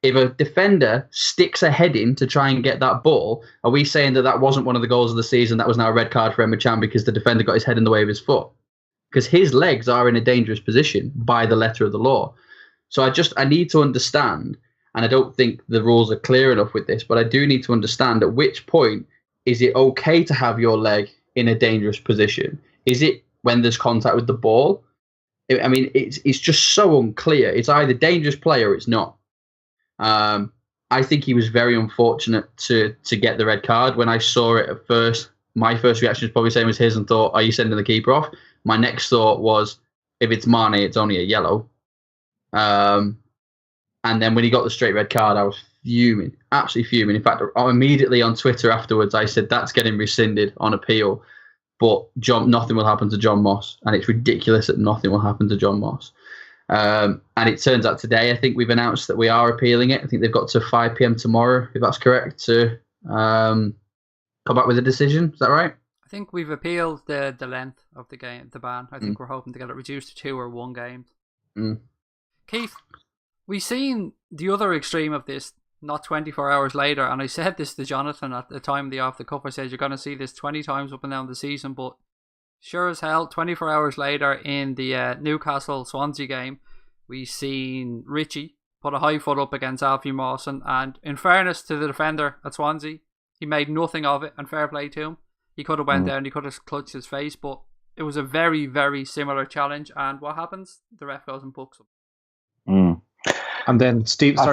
If a defender sticks a head in to try and get that ball, are we saying that that wasn't one of the goals of the season? That was now a red card for Emre Can because the defender got his head in the way of his foot? Because his legs are in a dangerous position by the letter of the law. So I need to understand, and I don't think the rules are clear enough with this, but I do need to understand at which point is it okay to have your leg in a dangerous position? Is it when there's contact with the ball? I mean, it's just so unclear. It's either dangerous play or it's not. I think he was very unfortunate to get the red card. When I saw it at first, my first reaction was probably the same as his and thought, are you sending the keeper off? My next thought was, if it's Mane, it's only a yellow. And then when he got the straight red card, I was fuming, absolutely fuming. In fact, immediately on Twitter afterwards, I said, that's getting rescinded on appeal. But nothing will happen to John Moss. And it's ridiculous that nothing will happen to John Moss. And it turns out today, I think we've announced that we are appealing it. I think they've got to 5 p.m. tomorrow, if that's correct, to come back with a decision. Is that right? I think we've appealed the length of the game, the ban. I think we're hoping to get it reduced to 2 or 1 games. Keith, we've seen the other extreme of this not 24 hours later, and I said this to Jonathan at the time of the Off the Cuff. I said, you're going to see this 20 times up and down the season, but sure as hell, 24 hours later in the Newcastle-Swansea game, we seen Richie put a high foot up against Alfie Mawson, and in fairness to the defender at Swansea, he made nothing of it, and fair play to him. He could have went down, he could have clutched his face, but it was a very, very similar challenge, and what happens? The ref goes and books him. And then Stephen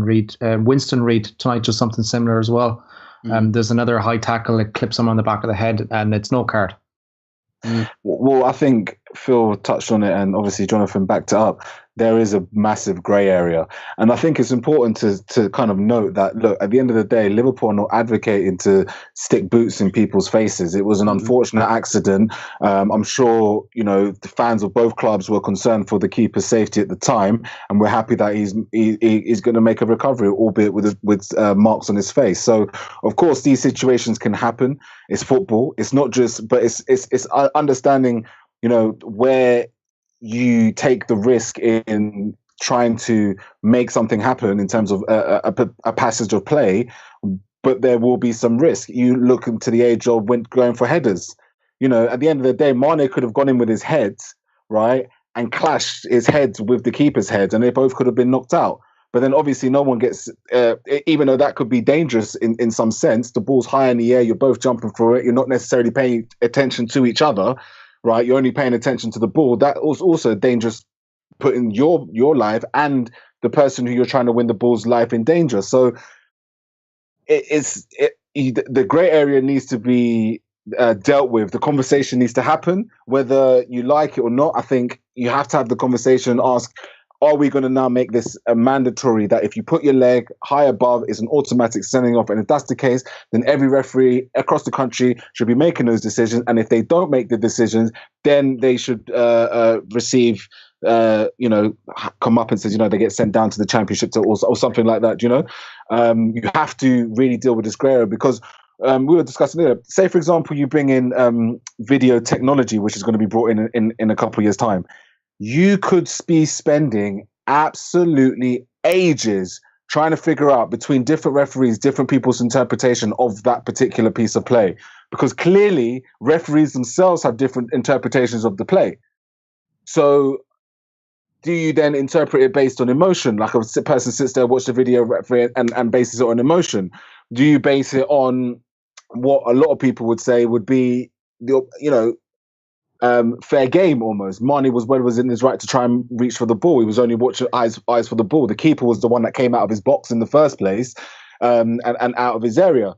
Reid Winston Reid tonight does something similar as well. There's another high tackle that clips him on the back of the head, and it's no card. Well, I think Phil touched on it, and obviously Jonathan backed it up. There is a massive grey area. And I think it's important to kind of note that, look, at the end of the day, Liverpool are not advocating to stick boots in people's faces. It was an unfortunate accident. I'm sure, the fans of both clubs were concerned for the keeper's safety at the time, and we're happy that he's going to make a recovery, albeit with marks on his face. So, of course, these situations can happen. It's football. It's not just, but it's understanding, where you take the risk in trying to make something happen in terms of a passage of play, but there will be some risk. You look into the age of going for headers. At the end of the day, Mane could have gone in with his head, right, and clashed his head with the keeper's head, and they both could have been knocked out. But then obviously no one gets, even though that could be dangerous in some sense, the ball's high in the air, you're both jumping for it, you're not necessarily paying attention to each other, right? You're only paying attention to the ball. That was also dangerous, putting your life and the person who you're trying to win the ball's life in danger. So the grey area needs to be dealt with. The conversation needs to happen, whether you like it or not. I think you have to have the conversation and ask, are we going to now make this a mandatory that if you put your leg high above, it's an automatic sending off? And if that's the case, then every referee across the country should be making those decisions. And if they don't make the decisions, then they should receive, come up and says, they get sent down to the championship or something like that. You have to really deal with this grey area, because we were discussing earlier. Say, for example, you bring in video technology, which is going to be brought in a couple of years' time. You could be spending absolutely ages trying to figure out between different referees, different people's interpretation of that particular piece of play, because clearly referees themselves have different interpretations of the play. So do you then interpret it based on emotion? Like a person sits there, watch the video referee and bases it on emotion. Do you base it on what a lot of people would say would be fair game almost? Mane was in his right to try and reach for the ball. He was only watching eyes for the ball. The keeper was the one that came out of his box in the first place, and out of his area.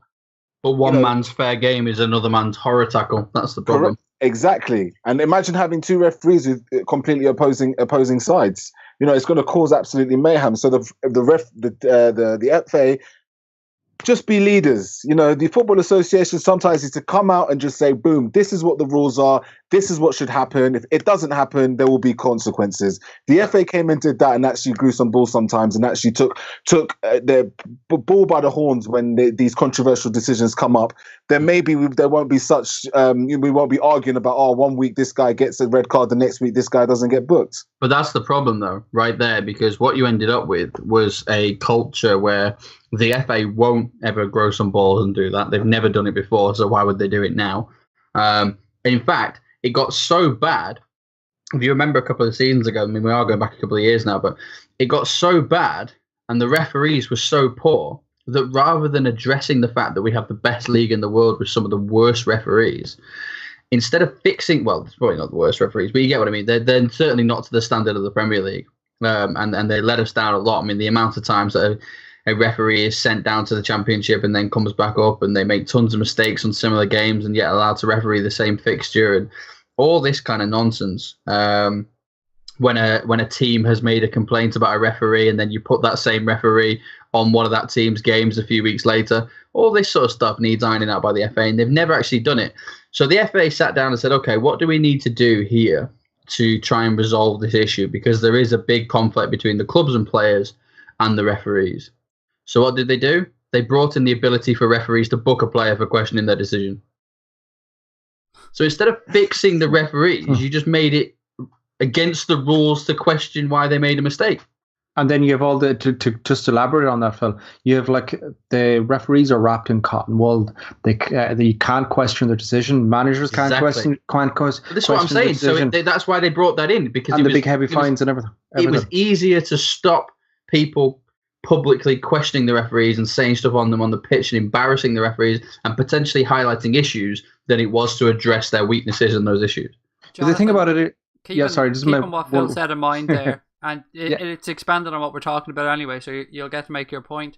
But one man's fair game is another man's horror tackle. That's the problem. Correct. Exactly. And imagine having two referees with completely opposing sides. It's going to cause absolutely mayhem. So the FA just be leaders. You know, the Football Association sometimes is to come out and just say, boom, this is what the rules are. This is what should happen. If it doesn't happen, there will be consequences. The FA came and did that and actually grew some balls sometimes and actually took the ball by the horns when these controversial decisions come up. Then maybe there won't be such, we won't be arguing about, 1 week this guy gets a red card, the next week this guy doesn't get booked. But that's the problem, though, right there, because what you ended up with was a culture where the FA won't ever grow some balls and do that. They've never done it before, so why would they do it now? In fact, it got so bad. If you remember a couple of seasons ago, I mean, we are going back a couple of years now, but it got so bad and the referees were so poor that rather than addressing the fact that we have the best league in the world with some of the worst referees, instead of fixing, well, it's probably not the worst referees, but you get what I mean. They're certainly not to the standard of the Premier League, and they let us down a lot. I mean, the amount of times that a referee is sent down to the Championship and then comes back up, and they make tons of mistakes on similar games and yet allowed to referee the same fixture and all this kind of nonsense. When a team has made a complaint about a referee and then you put that same referee on one of that team's games a few weeks later, all this sort of stuff needs ironing out by the FA, and they've never actually done it. So the FA sat down and said, okay, what do we need to do here to try and resolve this issue? Because there is a big conflict between the clubs and players and the referees. So what did they do? They brought in the ability for referees to book a player for questioning their decision. So instead of fixing the referees, you just made it against the rules to question why they made a mistake. And then you have all the, to just elaborate on that, Phil, you have like the referees are wrapped in cotton wool. They can't question their decision. Managers can't question. This is what I'm saying. So that's why they brought that in, because and the big heavy fines and everything. It was easier to stop people publicly questioning the referees and saying stuff on them on the pitch and embarrassing the referees and potentially highlighting issues than it was to address their weaknesses in those issues. The thing about it, keeping what Phil said in mind there, and it's expanded on what we're talking about anyway, so you'll get to make your point.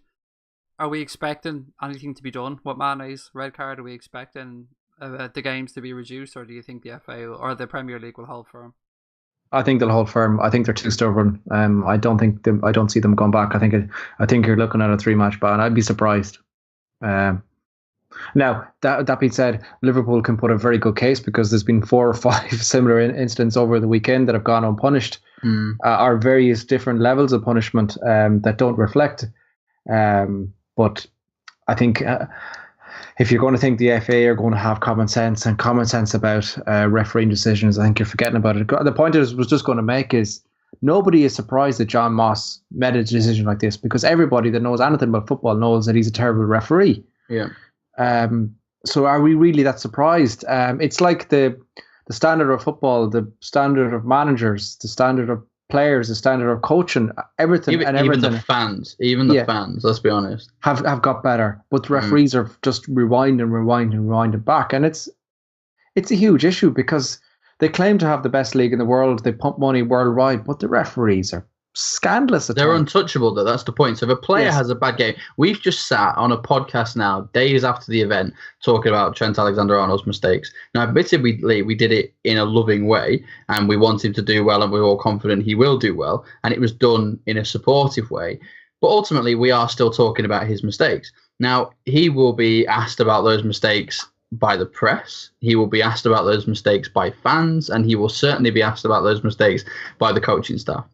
Are we expecting anything to be done with Mane's red card? Are we expecting the games to be reduced, or do you think the FA or the Premier League will hold firm? I think they'll hold firm. I think they're too stubborn. I don't see them going back. I think you're looking at a 3-match ban. I'd be surprised. Now, that being said, Liverpool can put a very good case because there's been 4 or 5 similar incidents over the weekend that have gone unpunished, are various different levels of punishment that don't reflect. But I think if you're going to think the FA are going to have common sense about refereeing decisions, I think you're forgetting about it. The point I was just going to make is nobody is surprised that John Moss made a decision like this, because everybody that knows anything about football knows that he's a terrible referee. Yeah. So are we really that surprised? It's like the standard of football, the standard of managers, the standard of players, the standard of coaching, everything. Even the fans, let's be honest, have got better. But the referees are just rewinding back. And it's a huge issue because they claim to have the best league in the world. They pump money worldwide, but the referees are scandalous. They're untouchable, though. That's the point. So if a player has a bad game, we've just sat on a podcast now, days after the event, talking about Trent Alexander-Arnold's mistakes. Now, admittedly, we did it in a loving way, and we want him to do well, and we're all confident he will do well, and it was done in a supportive way. But ultimately, we are still talking about his mistakes. Now, he will be asked about those mistakes by the press. He will be asked about those mistakes by fans, and he will certainly be asked about those mistakes by the coaching staff.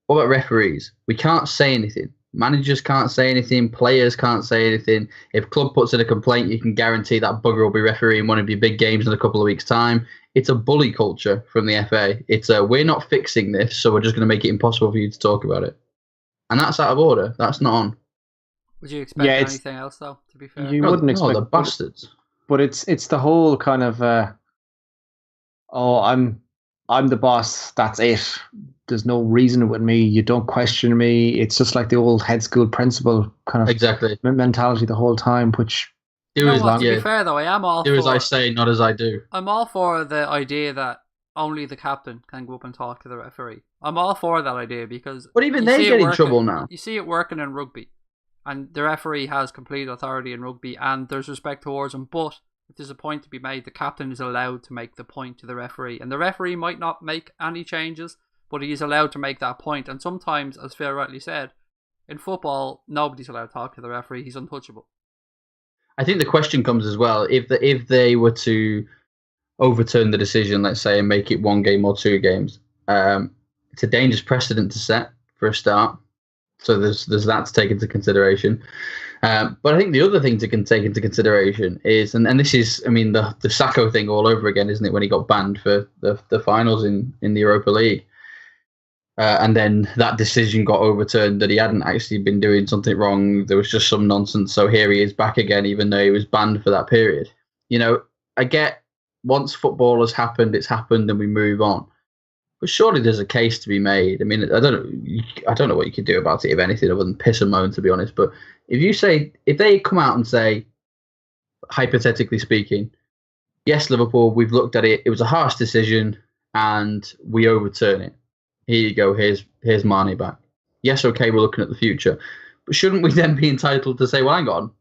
What about referees? We can't say anything. Managers can't say anything. Players can't say anything. If club puts in a complaint, you can guarantee that bugger will be refereeing one of your big games in a couple of weeks' time. It's a bully culture from the FA. It's we're not fixing this, so we're just going to make it impossible for you to talk about it. And that's out of order. That's not on. Would you expect anything else, though, to be fair? You wouldn't expect. No, the bastards. But it's the whole kind of, I'm the boss, that's it. There's no reason with me. You don't question me. It's just like the old head school principal kind of mentality the whole time, which... To be fair, though, I am all do as I say, not as I do. I'm all for the idea that only the captain can go up and talk to the referee. I'm all for that idea because... But even they get in trouble now. You see it working in rugby. And the referee has complete authority in rugby and there's respect towards him. But if there's a point to be made, the captain is allowed to make the point to the referee. And the referee might not make any changes, but he's allowed to make that point. And sometimes, as Phil rightly said, In football, nobody's allowed to talk to the referee. He's untouchable. I think the question comes as well, if they were to overturn the decision, let's say, and make it 1 game or 2 games, it's a dangerous precedent to set for a start. So there's that to take into consideration. But I think the other thing to take into consideration is, and this is, I mean, the Sacco thing all over again, isn't it? When he got banned for the finals in the Europa League. And then that decision got overturned that he hadn't actually been doing something wrong. There was just some nonsense. So here he is back again, even though he was banned for that period. You know, I get once football has happened, it's happened and we move on. But surely there's a case to be made. I mean, I don't know what you could do about it, if anything, other than piss and moan, to be honest. But if they come out and say, hypothetically speaking, yes, Liverpool, we've looked at it, it was a harsh decision, and we overturn it. Here you go, here's Marnie back. Yes, okay, we're looking at the future. But shouldn't we then be entitled to say, well, hang on,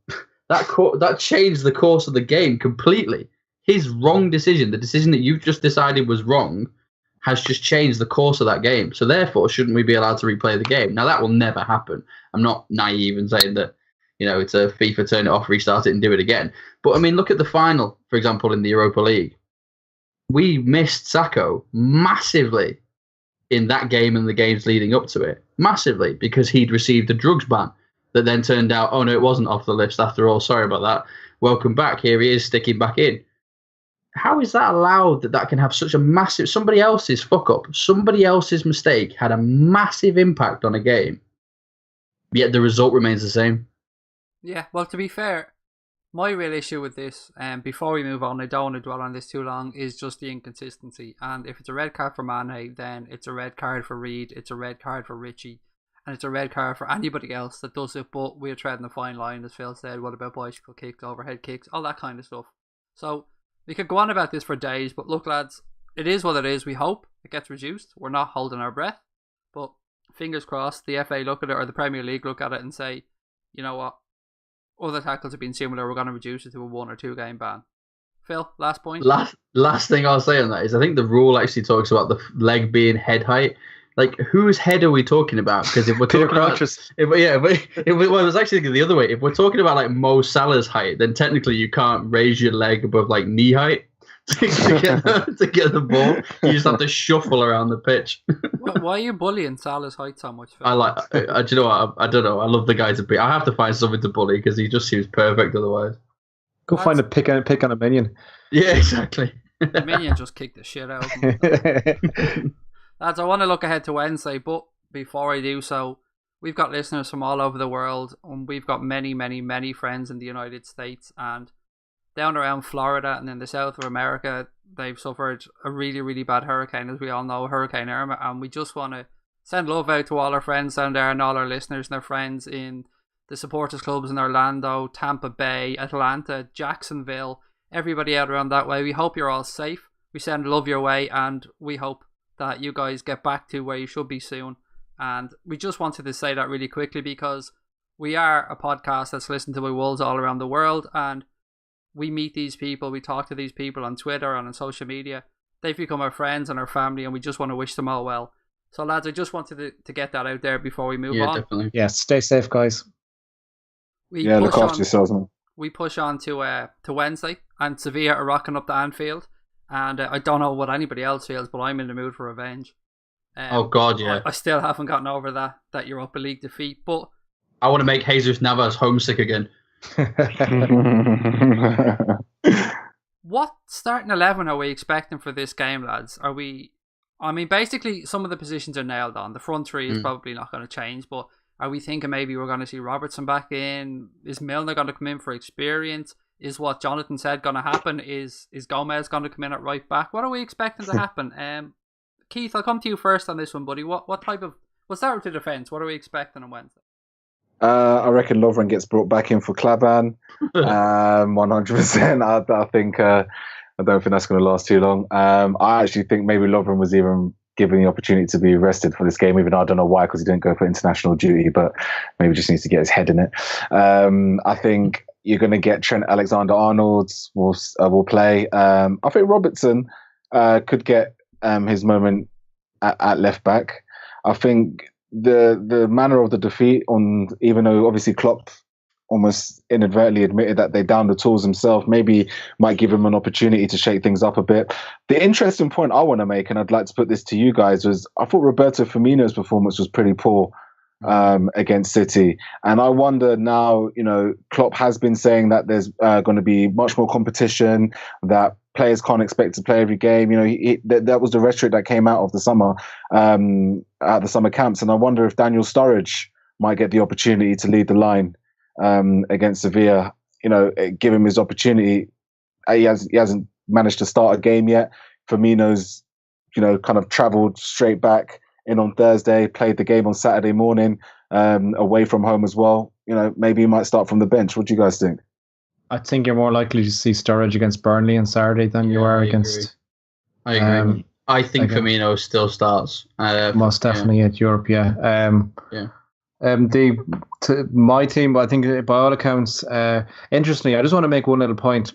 that changed the course of the game completely. His wrong decision, the decision that you've just decided was wrong, has just changed the course of that game. So therefore, shouldn't we be allowed to replay the game? Now, that will never happen. I'm not naive in saying that, you know, it's a FIFA turn it off, restart it, and do it again. But, I mean, look at the final, for example, in the Europa League. We missed Sacco massively in that game and the games leading up to it. Massively, because he'd received a drugs ban that then turned out, oh, no, it wasn't off the list after all. Sorry about that. Welcome back. Here he is, sticking back in. How is that allowed that can have such a massive... Somebody else's fuck-up, somebody else's mistake had a massive impact on a game, yet the result remains the same? Yeah, well, to be fair, my real issue with this, before we move on, I don't want to dwell on this too long, is just the inconsistency. And if it's a red card for Mane, then it's a red card for Reed, it's a red card for Richie, and it's a red card for anybody else that does it. But we're treading the fine line, as Phil said. What about bicycle kicks, overhead kicks, all that kind of stuff? So we could go on about this for days, but look, lads, it is what it is. We hope it gets reduced. We're not holding our breath, but fingers crossed the FA look at it, or the Premier League look at it and say, you know what, other tackles have been similar, we're going to reduce it to a 1 or 2 game ban. Phil, last point? Last thing I'll say on that is I think the rule actually talks about the leg being head height. Like, whose head are we talking about? Because if we're talking about... Well, I was actually thinking the other way. If we're talking about, like, Mo Salah's height, then technically you can't raise your leg above, like, knee height to get the ball. You just have to shuffle around the pitch. Why are you bullying Salah's height so much, Phil? Do you know what? I don't know. I love the guy to beat. I have to find something to bully because he just seems perfect otherwise. Go find a pick on a minion. Yeah, exactly. The minion just kicked the shit out of him. Lads, I want to look ahead to Wednesday, but before I do so, we've got listeners from all over the world, and we've got many, many, many friends in the United States, and down around Florida and in the south of America, they've suffered a really, really bad hurricane, as we all know, Hurricane Irma, and we just want to send love out to all our friends down there and all our listeners and their friends in the supporters clubs in Orlando, Tampa Bay, Atlanta, Jacksonville, everybody out around that way. We hope you're all safe. We send love your way, and we hope that you guys get back to where you should be soon. And we just wanted to say that really quickly because we are a podcast that's listened to by wolves all around the world, and we meet these people, we talk to these people on Twitter and on social media. They've become our friends and our family, and we just want to wish them all well. So lads, I just wanted to get that out there before we move on. Definitely. Yeah, stay safe, guys. Look after yourselves, man. We push on to Wednesday, and Sevilla are rocking up to Anfield. And I don't know what anybody else feels, but I'm in the mood for revenge. Oh, God, yeah. I still haven't gotten over that Europa League defeat. But I want to make Jesus Navas homesick again. What starting 11 are we expecting for this game, lads? Basically, some of the positions are nailed on. The front three is probably not going to change, but are we thinking maybe we're going to see Robertson back in? Is Milner going to come in for experience? Is what Jonathan said going to happen? Is Gomez going to come in at right back? What are we expecting to happen? Keith, I'll come to you first on this one, buddy. What type of... We'll start with the defence. What are we expecting on Wednesday? I reckon Lovren gets brought back in for Klaban. 100%. I think... I don't think that's going to last too long. I actually think maybe Lovren was even given the opportunity to be rested for this game, even though I don't know why, because he didn't go for international duty, but maybe just needs to get his head in it. I think you're going to get Trent Alexander-Arnold will play. I think Robertson could get his moment at left back. I think the manner of the defeat, even though obviously Klopp almost inadvertently admitted that they downed the tools himself, maybe might give him an opportunity to shake things up a bit. The interesting point I want to make, and I'd like to put this to you guys, was I thought Roberto Firmino's performance was pretty poor against City. And I wonder now, Klopp has been saying that there's going to be much more competition, that players can't expect to play every game. That was the rhetoric that came out of the summer, at the summer camps. And I wonder if Daniel Sturridge might get the opportunity to lead the line against Sevilla. Give him his opportunity. He hasn't managed to start a game yet. Firmino's, kind of travelled straight back in on Thursday, played the game on Saturday morning, away from home as well. Maybe he might start from the bench. What do you guys think? I think you're more likely to see Sturridge against Burnley on Saturday than you are against. I agree. I think Firmino still starts. Most definitely at Europe, yeah. My team, I think by all accounts, interestingly, I just want to make one little point.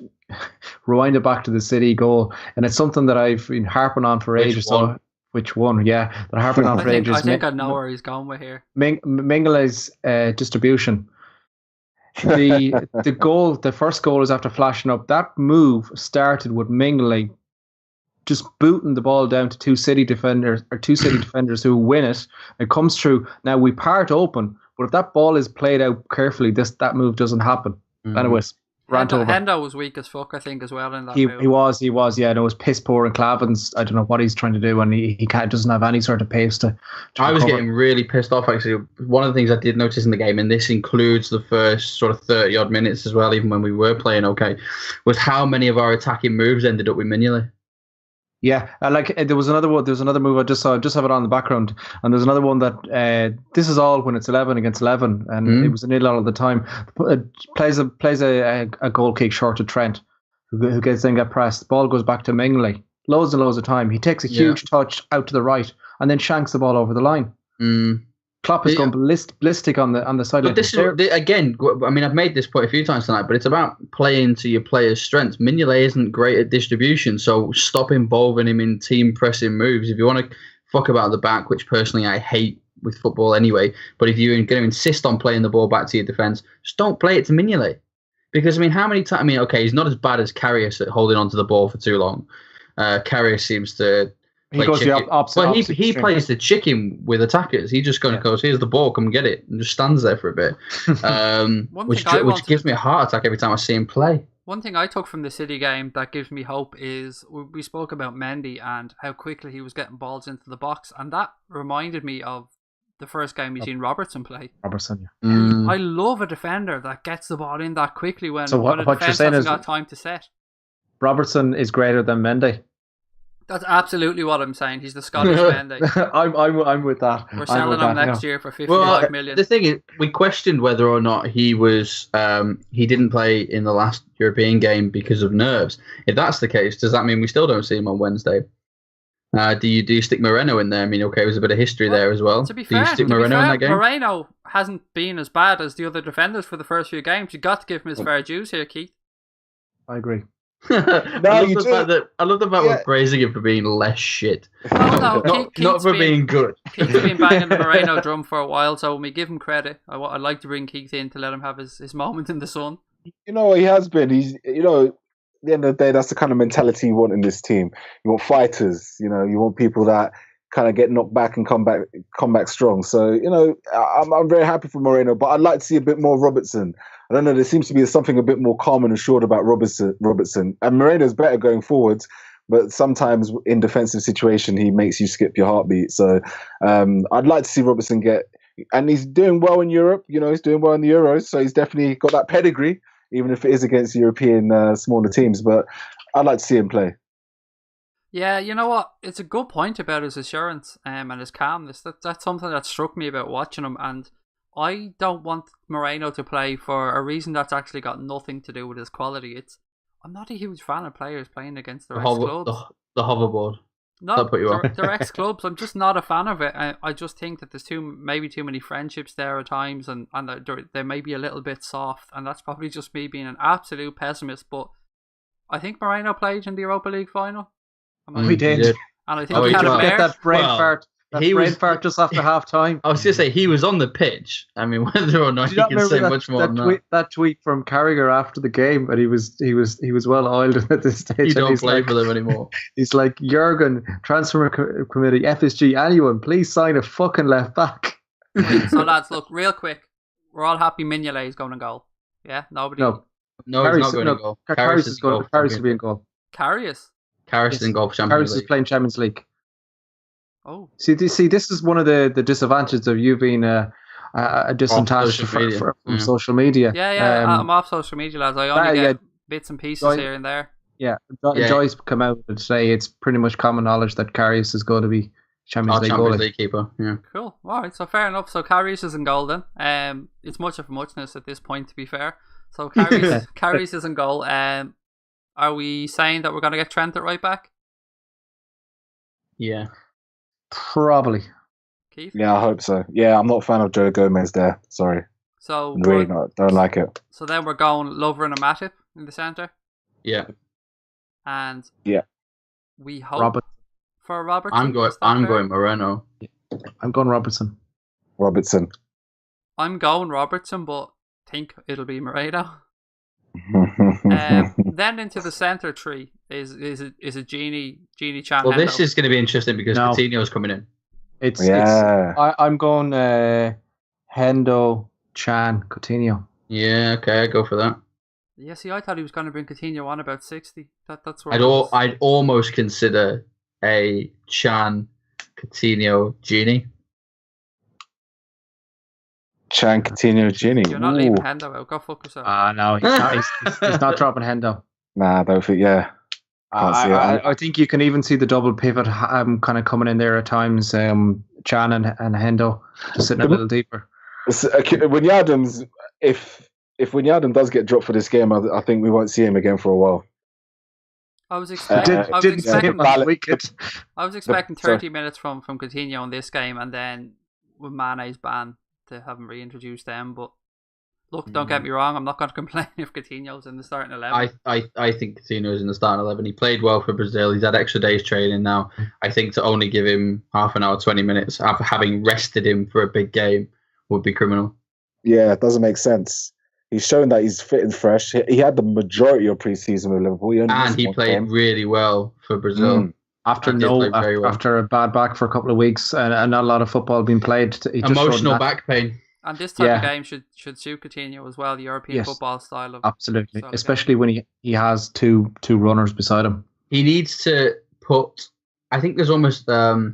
Rewind it back to the City goal, and it's something that I've been harping on for ages. So, which one? Yeah, that harping on for ages. I think I know where he's going with here. Mingele's distribution. The goal, the first goal is after flashing up. That move started with Mingele just booting the ball down to two City defenders who win it. It comes through. Now we part open, but if that ball is played out carefully, that move doesn't happen. Anyways, rant over. Hendo was weak as fuck, I think, as well in that move. He was, yeah. And it was piss poor, and Clavin's, I don't know what he's trying to do, and he doesn't have any sort of pace to I was getting really pissed off, actually. One of the things I did notice in the game, and this includes the first sort of 30 odd minutes as well, even when we were playing okay, was how many of our attacking moves ended up with Mignolet. Yeah, there was another one. There's another move I just saw. I just have it on the background, and there's another one that this is all when it's 11 against 11, and it was a nil all of the time. Plays a goal kick short to Trent, who gets pressed. The ball goes back to Mingele. Loads and loads of time. He takes a huge touch out to the right, and then shanks the ball over the line. Klopp has gone ballistic on the sideline. But this is, again, I mean, I've made this point a few times tonight, but it's about playing to your players' strengths. Mignolet isn't great at distribution, so stop involving him in team pressing moves. If you want to fuck about the back, which personally I hate with football anyway, but if you're going to insist on playing the ball back to your defence, just don't play it to Mignolet. Because, I mean, how many times... I mean, okay, he's not as bad as Karius at holding onto the ball for too long. Karius seems to... He goes the opposite. Well, he plays the chicken with attackers. He just kind of goes, "Here's the ball, come and get it," and just stands there for a bit, which gives me a heart attack every time I see him play. One thing I took from the City game that gives me hope is we spoke about Mendy and how quickly he was getting balls into the box, and that reminded me of the first game we seen Robertson play. Robertson, I love a defender that gets the ball in that quickly when a defense hasn't got time to set. Robertson is greater than Mendy. That's absolutely what I'm saying. He's the Scottish Mendy. I'm with that. We're selling him next year for 55 million. The thing is, we questioned whether or not he was he didn't play in the last European game because of nerves. If that's the case, does that mean we still don't see him on Wednesday? Do you stick Moreno in there? I mean, okay, there's a bit of history there as well. To be fair, do you stick Moreno in that game? Moreno hasn't been as bad as the other defenders for the first few games. You got to give him his fair dues here, Keith. I agree. I love the fact we're praising him for being less shit. Not for being good. Keith's been banging the Moreno drum for a while, so when we give him credit, I'd like to bring Keith in to let him have his moment in the sun. He has been. He's at the end of the day, that's the kind of mentality you want in this team. You want fighters. You want people that kind of get knocked back and come back strong. So I'm very happy for Moreno, but I'd like to see a bit more Robertson. I don't know. There seems to be something a bit more calm and assured about Robertson. And Moreno's better going forwards, but sometimes in defensive situation he makes you skip your heartbeat. So I'd like to see Robertson and he's doing well in Europe. He's doing well in the Euros, so he's definitely got that pedigree, even if it is against European smaller teams. But I'd like to see him play. Yeah, you know what? It's a good point about his assurance and his calmness. That's something that struck me about watching him, and I don't want Moreno to play for a reason that's actually got nothing to do with his quality. I'm not a huge fan of players playing against their ex-clubs. The hoverboard. No, they're ex-clubs. I'm just not a fan of it. I just think that there's maybe too many friendships there at times, and they may be a little bit soft, and that's probably just me being an absolute pessimist. But I think Moreno played in the Europa League final. We did. And I think he get that brain fart. That he brain was. fart just after half time. I was going to say he was on the pitch. I mean, whether or not Do he you not can remember say that, much more that than tweet, that tweet from Carragher after the game, and he was well oiled at this stage. that. He and don't he's play like, for them anymore. He's like, Jurgen, transfer committee, FSG, anyone, please sign a fucking left back. Right, so lads, look, real quick. We're all happy Mignolet is going to goal. Yeah, nobody. No, No, he's not going to go. Karius is going. Karius will be in goal. Karius. Karius is in goal for Champions Karius League. is playing Champions League. Oh, See, this is one of the disadvantages of you being a disentangled from social media. yeah. I'm off social media, lads. I only get bits and pieces here and there. Yeah, Joyce come out and say it's pretty much common knowledge that Karius is going to be Champions League keeper. Yeah. Cool. All right, so fair enough. So Karius is in goal then. It's much of a muchness at this point, to be fair. So Karius is in goal. Are we saying that we're going to get Trent at right back? Yeah. Probably. Keith? Yeah, I hope so. Yeah, I'm not a fan of Joe Gomez there. Sorry. So really not. Don't like it. So then we're going Lovren and Matip in the centre. Yeah. And we hope for Robertson. I'm going Moreno. I'm going Robertson. I'm going Robertson, but think it'll be Moreno. Then into the centre tree is a Gini Chan. Well, this is going to be interesting because Coutinho's coming in. I'm going Hendo, Chan, Coutinho. Yeah, okay, I go for that. Yeah, see, I thought he was going to bring Coutinho on about 60. That's where I'd almost consider a Chan, Coutinho, Gini. Chan, Coutinho, Gini. You're not leaving Hendo out. Go fuck yourself. No, he's not dropping Hendo. Nah, I don't think. Yeah. I think you can even see the double pivot kind of coming in there at times. Chan and Hendo just sitting a little deeper. Wijnaldum's if Wijnaldum does get dropped for this game, I think we won't see him again for a while. I was expecting 30 minutes from Coutinho in this game, and then with Mane's ban to have him reintroduce them. But look, don't get me wrong, I'm not going to complain if Coutinho's in the starting 11. I think Coutinho's in the starting 11. He played well for Brazil. He's had extra days training now. I think to only give him half an hour, 20 minutes after having rested him for a big game would be criminal. Yeah, it doesn't make sense. He's shown that he's fit and fresh. He had the majority of preseason with Liverpool. He played really well for Brazil. After a bad back for a couple of weeks and not a lot of football being played. Emotional back pain. And this type of game should suit Coutinho as well, the European football style of absolutely, especially when he has two runners beside him. He needs to put. I think there's almost. I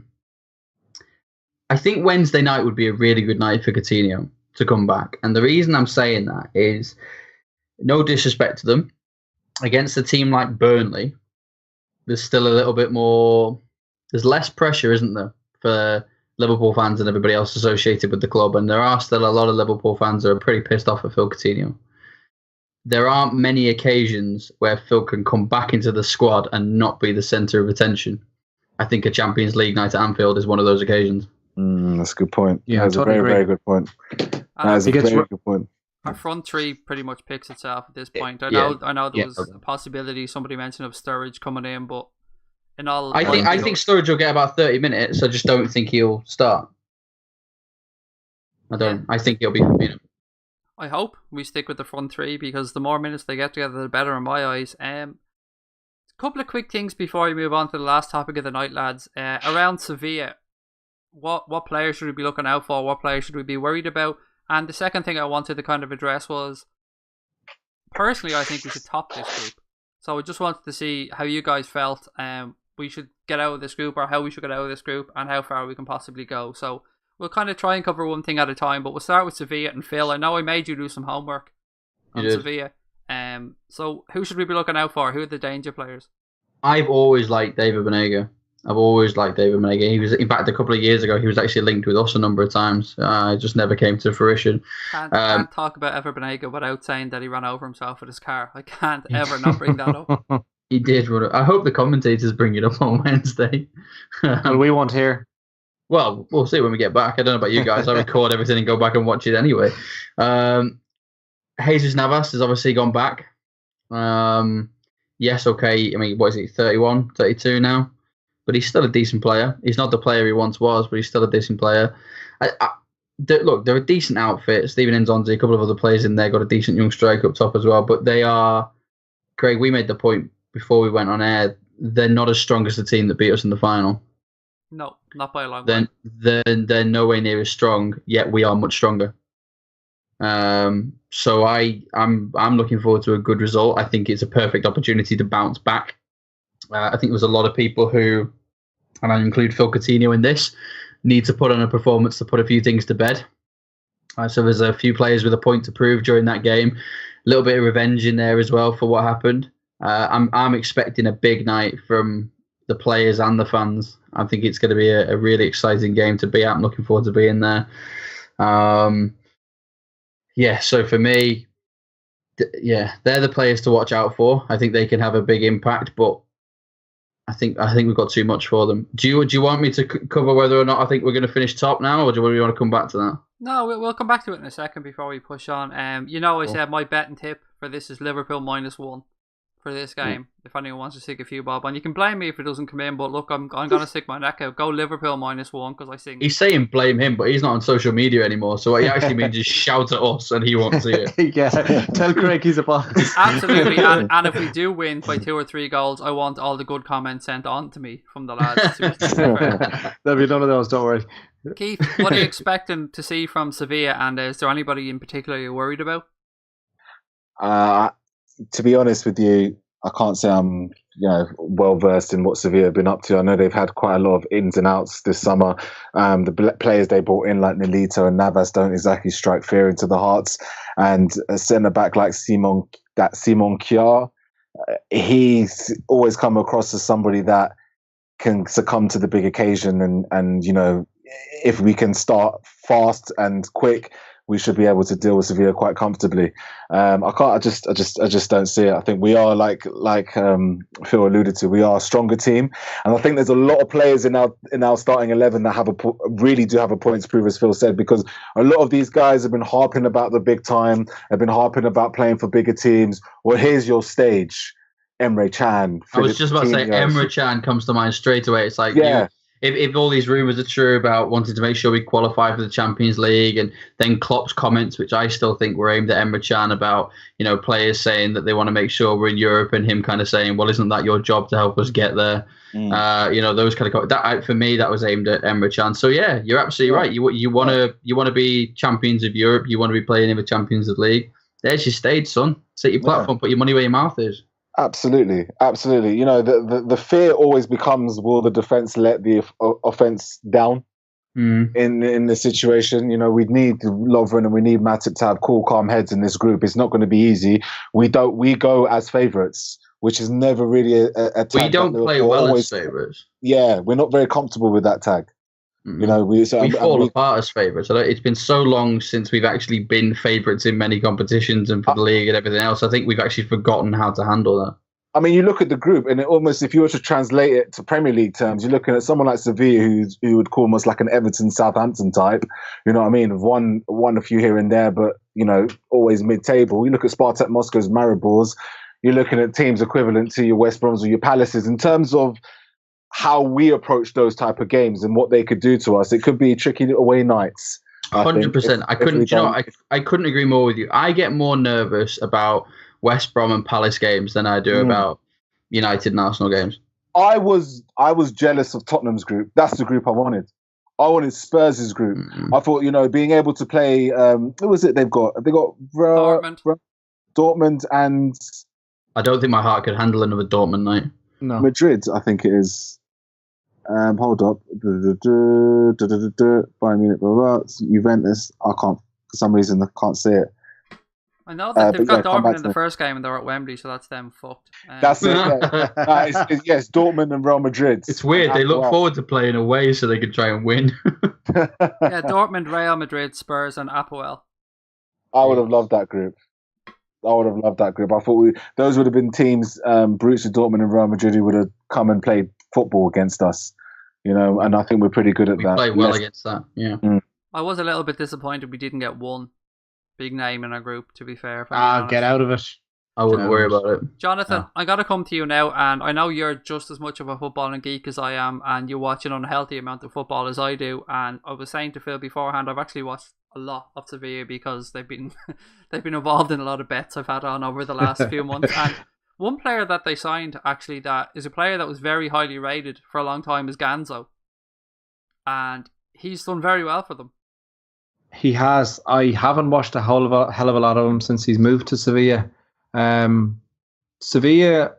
think Wednesday night would be a really good night for Coutinho to come back, and the reason I'm saying that is, no disrespect to them, against a team like Burnley, there's still a little bit more. There's less pressure, isn't there, for Liverpool fans and everybody else associated with the club, and there are still a lot of Liverpool fans that are pretty pissed off at Phil Coutinho. There aren't many occasions where Phil can come back into the squad and not be the centre of attention. I think a Champions League night at Anfield is one of those occasions. That's a good point. Yeah, that's totally a very, very good point. That's a very good point. Our front three pretty much picks itself at this point. I know there was a possibility somebody mentioned of Sturridge coming in, but I think Sturridge will get about 30 minutes. I just don't think he'll start. I think he'll be. I hope we stick with the front three because the more minutes they get together, the better in my eyes. A couple of quick things before we move on to the last topic of the night, lads. Around Sevilla, what players should we be looking out for? What players should we be worried about? And the second thing I wanted to kind of address was, personally, I think we should top this group. So I just wanted to see how you guys felt we should get out of this group, or how we should get out of this group, and how far we can possibly go. So we'll kind of try and cover one thing at a time, but we'll start with Sevilla. And Phil, I know I made you do some homework on Sevilla. So who should we be looking out for? Who are the danger players? I've always liked David Banega. He was, in fact, a couple of years ago, he was actually linked with us a number of times. It just never came to fruition. Can't talk about Ever Banega without saying that he ran over himself with his car. I can't ever not bring that up. He did run it. I hope the commentators bring it up on Wednesday. Well, we won't hear. Well, we'll see when we get back. I don't know about you guys. I record everything and go back and watch it anyway. Jesus Navas has obviously gone back. Yes, okay. I mean, what is he, 31, 32 now? but he's still a decent player. He's not the player he once was, but he's still a decent player. Look, they're a decent outfit. Steven Nzonzi, a couple of other players in there, got a decent young striker up top as well. But they are, Craig, we made the point before we went on air, they're not as strong as the team that beat us in the final. No, not by a long way. They're nowhere near as strong, yet we are much stronger. So I'm looking forward to a good result. I think it's a perfect opportunity to bounce back. I think there was a lot of people who, and I include Phil Coutinho in this, need to put on a performance to put a few things to bed. So there's a few players with a point to prove during that game. A little bit of revenge in there as well for what happened. I'm expecting a big night from the players and the fans. I think it's going to be a really exciting game to be at. I'm looking forward to being there. So for me, they're the players to watch out for. I think they can have a big impact, but I think we've got too much for them. Do you want me to cover whether or not I think we're going to finish top now, or do we want to come back to that? No, we'll come back to it in a second before we push on. I said my betting tip for this is Liverpool -1 for this game. If anyone wants to stick a few bob on, you can blame me if it doesn't come in. But look, I'm going to stick my neck out. Go Liverpool -1 because I think he's saying blame him, but he's not on social media anymore. So what he actually means is shout at us, and he won't see it. Yeah, tell Craig he's a boss. Absolutely, and if we do win by 2 or 3 goals, I want all the good comments sent on to me from the lads. There'll be none of those. Don't worry. Keith, what are you expecting to see from Sevilla, and is there anybody in particular you're worried about? To be honest with you, I can't say I'm well versed in what Sevilla have been up to. I know they've had quite a lot of ins and outs this summer. The players they brought in like Nolito and Navas don't exactly strike fear into the hearts. And a centre back like Simon Kjaer, he's always come across as somebody that can succumb to the big occasion. And if we can start fast and quick, we should be able to deal with Sevilla quite comfortably. I just don't see it. I think we are like Phil alluded to, we are a stronger team, and I think there's a lot of players in our starting 11 that really do have a point to prove, as Phil said, because a lot of these guys have been harping about the big time, have been harping about playing for bigger teams. Well, here's your stage, Emre Can. I was just about to say Emre Can comes to mind straight away. It's like If all these rumours are true about wanting to make sure we qualify for the Champions League, and then Klopp's comments, which I still think were aimed at Emre Can about, players saying that they want to make sure we're in Europe, and him kind of saying, well, isn't that your job to help us get there? Those kind of comments. For me, that was aimed at Emre Can. So yeah, you're absolutely right. You want to be champions of Europe. You want to be playing in the Champions League. There's your stage, son. Set your platform. Put your money where your mouth is. Absolutely. The fear always becomes, will the defense let the offense down in the situation? We need Lovren and we need Matip to have cool, calm heads in this group. It's not going to be easy. We go as favourites, which is never really a tag. We don't play well as favourites. Yeah, we're not very comfortable with that tag. We fall apart as favourites. It's been so long since we've actually been favourites in many competitions and for the league and everything else. I think we've actually forgotten how to handle that. I mean, you look at the group, and if you were to translate it to Premier League terms, you're looking at someone like Sevilla, who would call almost like an Everton, Southampton type. You know what I mean? Won a few here and there, but always mid-table. You look at Spartak Moscow's Maribors. You're looking at teams equivalent to your West Broms or your Palaces in terms of how we approach those type of games and what they could do to us. It could be tricky away nights. 100%. I couldn't agree more with you. I get more nervous about West Brom and Palace games than I do about United and Arsenal games. I was jealous of Tottenham's group. That's the group I wanted. I wanted Spurs' group. I thought, being able to play, who was it they've got? They got Dortmund and... I don't think my heart could handle another Dortmund night. No. Madrid, I think it is. Hold up. Bayern Munich, Juventus. I can't, for some reason, I can't see it. I know that they've got Dortmund in the first game and they're at Wembley, so that's them fucked. That's it. It's Dortmund and Real Madrid. It's weird. They look forward to playing away so they can try and win. Yeah, Dortmund, Real Madrid, Spurs, and Apoel. I would have loved that group. I thought those would have been teams, Borussia Dortmund and Real Madrid, who would have come and played football against us. And I think we're pretty good at that. We played well against that, yeah. I was a little bit disappointed we didn't get one big name in our group, to be fair. Get out of it. I wouldn't worry about it. Jonathan, I got to come to you now, and I know you're just as much of a footballing geek as I am, and you watch an unhealthy amount of football as I do. And I was saying to Phil beforehand, I've actually watched a lot of Sevilla because they've been involved in a lot of bets I've had on over the last few months. And one player that they signed, actually, that is a player that was very highly rated for a long time, is Ganzo, and he's done very well for them. He has. I haven't watched a hell of a lot of him since he's moved to Sevilla. Sevilla,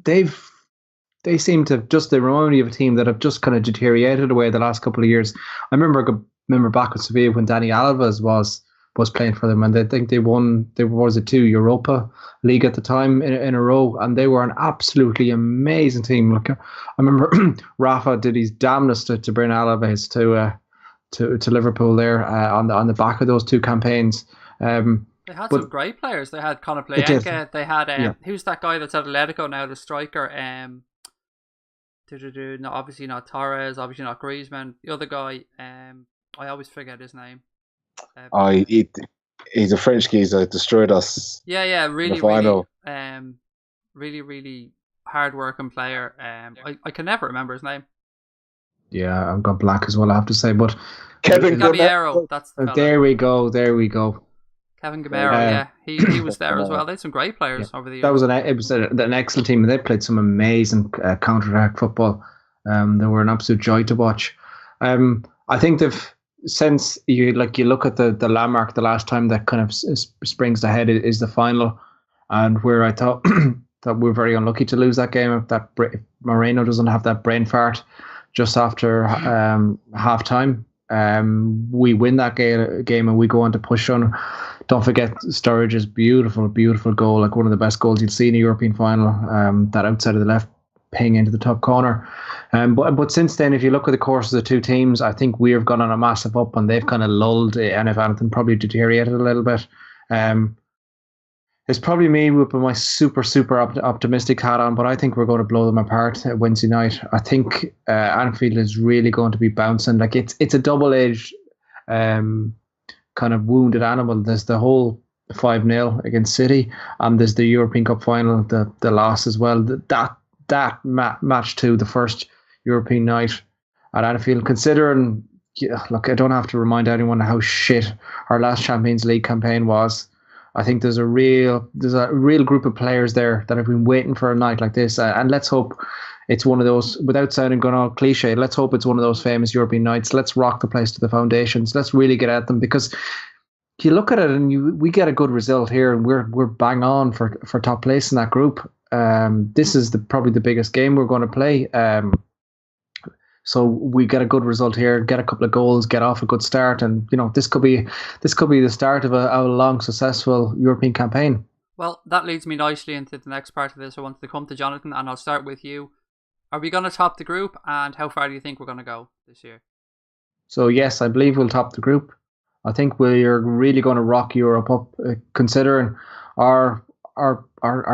they seem to just, they remind me of a team that have just kind of deteriorated away the last couple of years. I remember back with Sevilla when Dani Alves was playing for them, and I think they won, there was a 2 Europa League at the time in a row, and they were an absolutely amazing team. Like, I remember Rafa did his damnedest to bring Alves to Liverpool there on the back of those 2 campaigns. They had some great players. They had Conor Playenka. They had who's that guy that's at Atletico now, the striker? No, obviously not Torres. Obviously not Griezmann. The other guy, I always forget his name. He's a French geezer. Destroyed us. Yeah, really, really hard working player. I can never remember his name. Yeah, I've got black as well, I have to say. But Kevin Gamero, that's the fella. There we go. Kevin Gamero, he was there as well. They had some great players over the years. It was an excellent team. They played some amazing counter-attack football. They were an absolute joy to watch. I think since you look at the landmark, the last time that kind of springs ahead is the final, and where I thought that we're very unlucky to lose that game. If Moreno doesn't have that brain fart just after half time, we win that game and we go on to push on. Don't forget Sturridge's beautiful goal, like one of the best goals you'd see in a European final, that outside of the left ping into the top corner. But since then, if you look at the course of the 2 teams, I think we've gone on a massive up and they've kind of lulled, and if anything, probably deteriorated a little bit. It's probably me with my super optimistic hat on, but I think we're going to blow them apart Wednesday night. I think Anfield is really going to be bouncing. Like it's a double-edged kind of wounded animal. There's the whole 5-0 against City, and there's the European Cup final, the loss as well. That match to the first European night at Anfield. Considering, look, I don't have to remind anyone how shit our last Champions League campaign was. I think there's a real group of players there that have been waiting for a night like this, and let's hope it's one of those, without sounding going all cliche, let's hope it's one of those famous European nights. Let's rock the place to the foundations. Let's really get at them, because you look at it and we get a good result here, and we're bang on for top place in that group. This is probably the biggest game we're going to play. So we get a good result here, get a couple of goals, get off a good start, and this could be the start of a long, successful European campaign. Well, that leads me nicely into the next part of this. I wanted to come to Jonathan, and I'll start with you. Are we going to top the group, and how far do you think we're going to go this year? So yes, I believe we'll top the group. I think we're really going to rock Europe up, considering our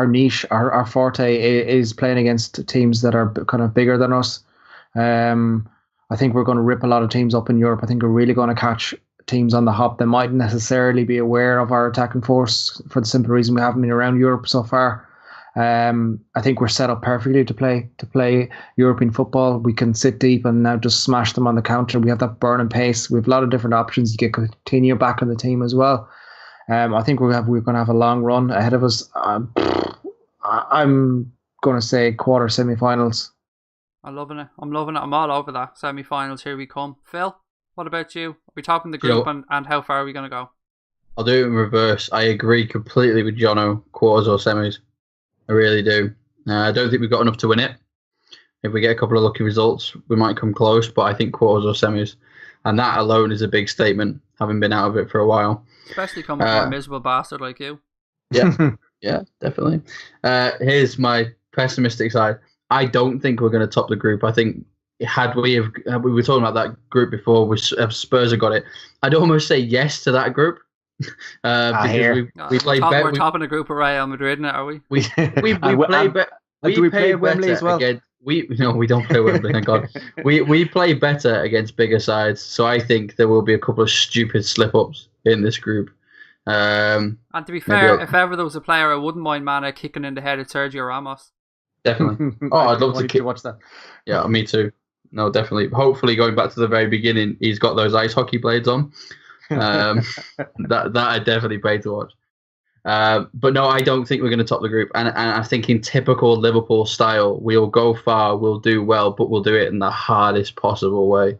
niche, our forte is playing against teams that are kind of bigger than us. I think we're going to rip a lot of teams up in Europe. I think we're really going to catch teams on the hop that mightn't necessarily be aware of our attacking force, for the simple reason we haven't been around Europe so far. I think we're set up perfectly to play European football. We can sit deep and now just smash them on the counter. We have that burning pace. We have a lot of different options. You get Coutinho back in the team as well. I think we're going to have a long run ahead of us. I'm going to say quarter semi-finals. I'm loving it. I'm all over that. Semi-finals, here we come. Phil, what about you? Are we topping the group, and how far are we going to go? I'll do it in reverse. I agree completely with Jono. Quarters or semis. I really do. I don't think we've got enough to win it. If we get a couple of lucky results, we might come close, but I think quarters or semis. And that alone is a big statement, having been out of it for a while. Especially coming from a miserable bastard like you. Yeah, yeah, definitely. Here's my pessimistic side. I don't think we're going to top the group. I think we were talking about that group before, Spurs have got it. I'd almost say yes to that group. Because we play better. We're topping a group of Real Madrid now, are we? We play better. Do we play at Wembley as well? We don't play Wembley, thank God. We play better against bigger sides, so I think there will be a couple of stupid slip-ups in this group. And to be fair, if ever there was a player I wouldn't mind Mana kicking in the head of Sergio Ramos. Definitely. Oh, I'd love to watch that. Yeah, me too. No, definitely. Hopefully, going back to the very beginning, he's got those ice hockey blades on. That I'd definitely pay to watch. But no, I don't think we're going to top the group. And I think in typical Liverpool style, we'll go far, we'll do well, but we'll do it in the hardest possible way.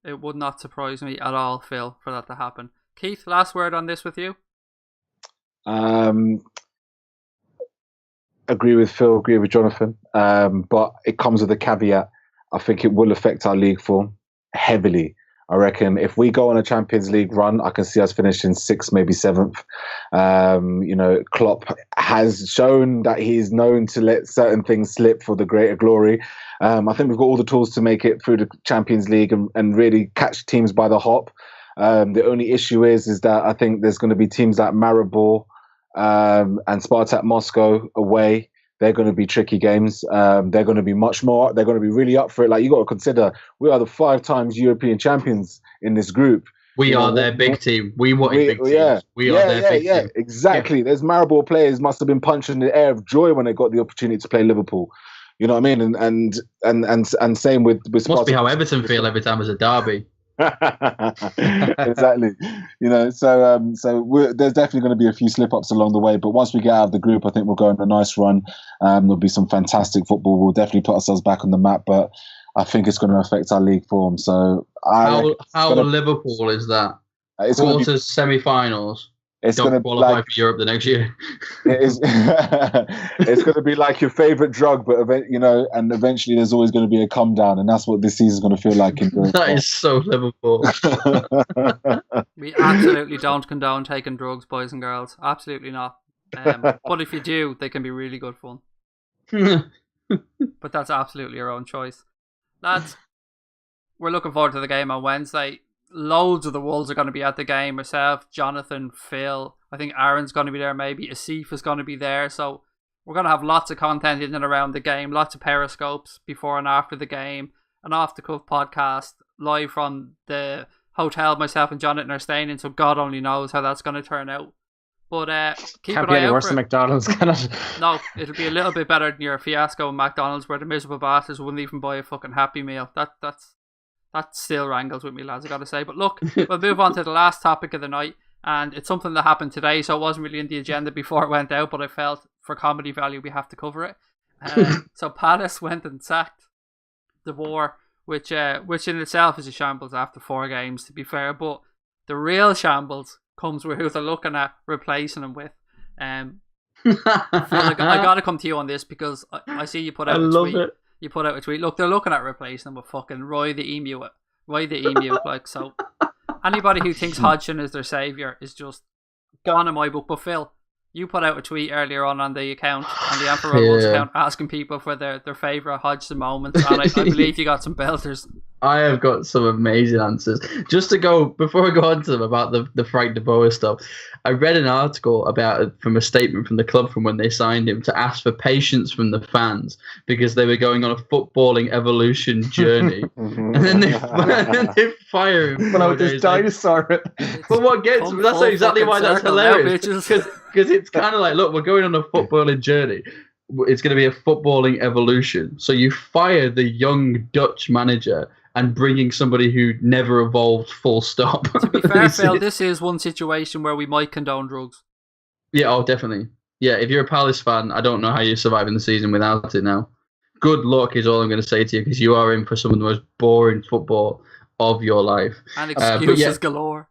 It would not surprise me at all, Phil, for that to happen. Keith, last word on this with you? Agree with Phil, agree with Jonathan. But it comes with a caveat. I think it will affect our league form heavily. I reckon if we go on a Champions League run, I can see us finishing 6th, maybe 7th. Klopp has shown that he's known to let certain things slip for the greater glory. I think we've got all the tools to make it through the Champions League and really catch teams by the hop. The only issue is that I think there's going to be teams like Maribor and Spartak Moscow away. They're going to be tricky games. They're going to be they're going to be really up for it. Like, you got to consider, we are the 5 times European champions in this group. We are their big team. We wanted big teams. We are their big team. Exactly. Yeah. There's Maribor players must have been punching the air of joy when they got the opportunity to play Liverpool. You know what I mean? And same with Spartak. Must be how Everton feel every time there's a derby. Exactly. So there's definitely going to be a few slip-ups along the way, but once we get out of the group, I think we'll go on a nice run. There'll be some fantastic football. We'll definitely put ourselves back on the map, but I think it's going to affect our league form. So how Liverpool is that? Quarters, semi-finals. It's don't qualify for Europe the next year. It's going to be like your favorite drug, but and eventually there's always going to be a come down, and that's what this season's going to feel like. That is so Liverpool. We absolutely don't condone taking drugs, boys and girls. Absolutely not. But if you do, they can be really good fun. But that's absolutely your own choice. Lads, we're looking forward to the game on Wednesday. Loads of the Wolves are going to be at the game. Myself, Jonathan, Phil. I think Aaron's going to be there maybe. Asif is going to be there. So we're going to have lots of content in and around the game. Lots of periscopes before and after the game. An off-the-cuff podcast live from the hotel myself and Jonathan are staying in. So God only knows how that's going to turn out. But keep Can't an be eye any out worse for than it. McDonald's, can it? No, it'll be a little bit better than your fiasco in McDonald's where the miserable bastards wouldn't even buy a fucking Happy Meal. That still wrangles with me, lads, I gotta say. But look, we'll move on to the last topic of the night, and it's something that happened today, so it wasn't really in the agenda before it went out, but I felt for comedy value we have to cover it. So Palace went and sacked the War, which in itself is a shambles after 4 games, to be fair, but the real shambles comes with who they're looking at replacing him with. Phil, I gotta come to you on this because I see you put out a tweet. It. You put out a tweet. Look, they're looking at replacing him with fucking Roy the Emu. Like, so anybody who thinks Hodgson is their saviour is just gone in my book. But Phil, you put out a tweet earlier on the account, on the Emperor Rules account, asking people for their favourite Hodgson moments, and I believe you got some belters. I have got some amazing answers. Just to go, before I go on to them about the Frank de Boer stuff, I read an article from a statement from the club from when they signed him to ask for patience from the fans because they were going on a footballing evolution journey. And then they fire him. Well, this dinosaur. But what gets me, that's exactly why that's hilarious. Because it's kind of like, look, we're going on a footballing journey. It's going to be a footballing evolution. So you fire the young Dutch manager and bringing somebody who never evolved, full stop. To be fair, Phil, this is one situation where we might condone drugs. Yeah, oh, definitely. Yeah, if you're a Palace fan, I don't know how you're surviving the season without it now. Good luck is all I'm going to say to you because you are in for some of the most boring football of your life. And excuses galore.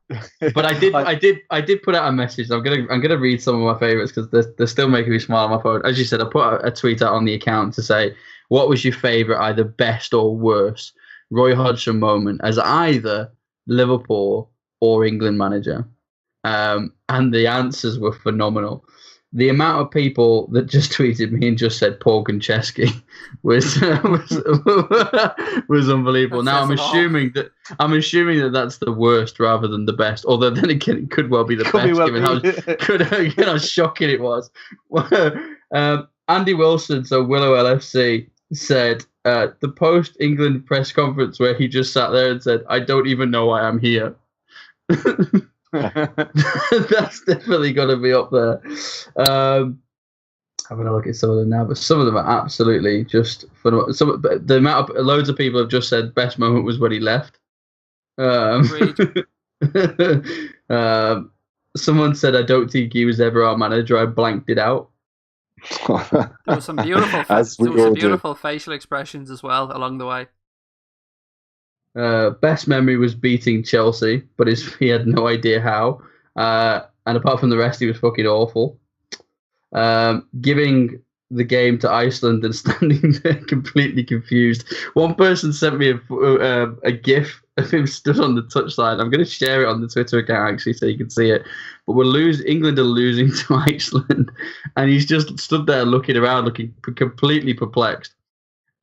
But I did put out a message. I'm gonna read some of my favourites because they're still making me smile on my phone. As you said, I put a tweet out on the account to say, what was your favourite, either best or worst Roy Hodgson moment as either Liverpool or England manager? And the answers were phenomenal. The amount of people that just tweeted me and just said Paul Konchesky was unbelievable. Now I'm assuming that that's the worst rather than the best. Although then again, it could well be the best, given how shocking it was. Andy Wilson, so Willow LFC, said the post-England press conference where he just sat there and said, "I don't even know why I'm here." That's definitely got to be up there. Having a look at some of them now, but some of them are absolutely just phenomenal. The amount of loads of people have just said best moment was when he left. Someone said I don't think he was ever our manager. I blanked it out. There was some beautiful facial expressions as well along the way. Best memory was beating Chelsea, but he had no idea how. And apart from the rest, he was fucking awful. Giving the game to Iceland and standing there completely confused. One person sent me a GIF of him stood on the touchline. I'm going to share it on the Twitter account actually, so you can see it. But England are losing to Iceland, and he's just stood there looking around, looking completely perplexed.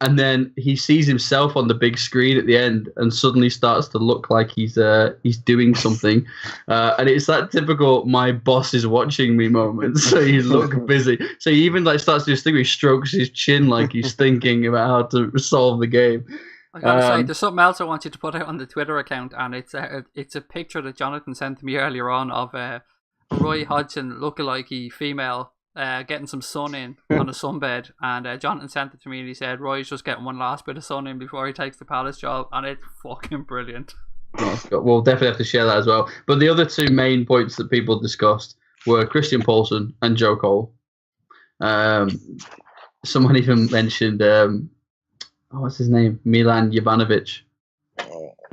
And then he sees himself on the big screen at the end, and suddenly starts to look like he's doing something. And it's that typical "my boss is watching me" moment. So he looks busy. So he even starts to do this thing where he strokes his chin like he's thinking about how to solve the game. I gotta say, there's something else I want you to put out on the Twitter account, and it's a picture that Jonathan sent to me earlier on of Roy Hodgson lookalike female. Getting some sun in on a sunbed, and Jonathan sent it to me and he said Roy's just getting one last bit of sun in before he takes the Palace job, and it's fucking brilliant. We'll definitely have to share that as well. But the other two main points that people discussed were Christian Poulsen and Joe Cole. Someone even mentioned what's his name? Milan Jovanovic.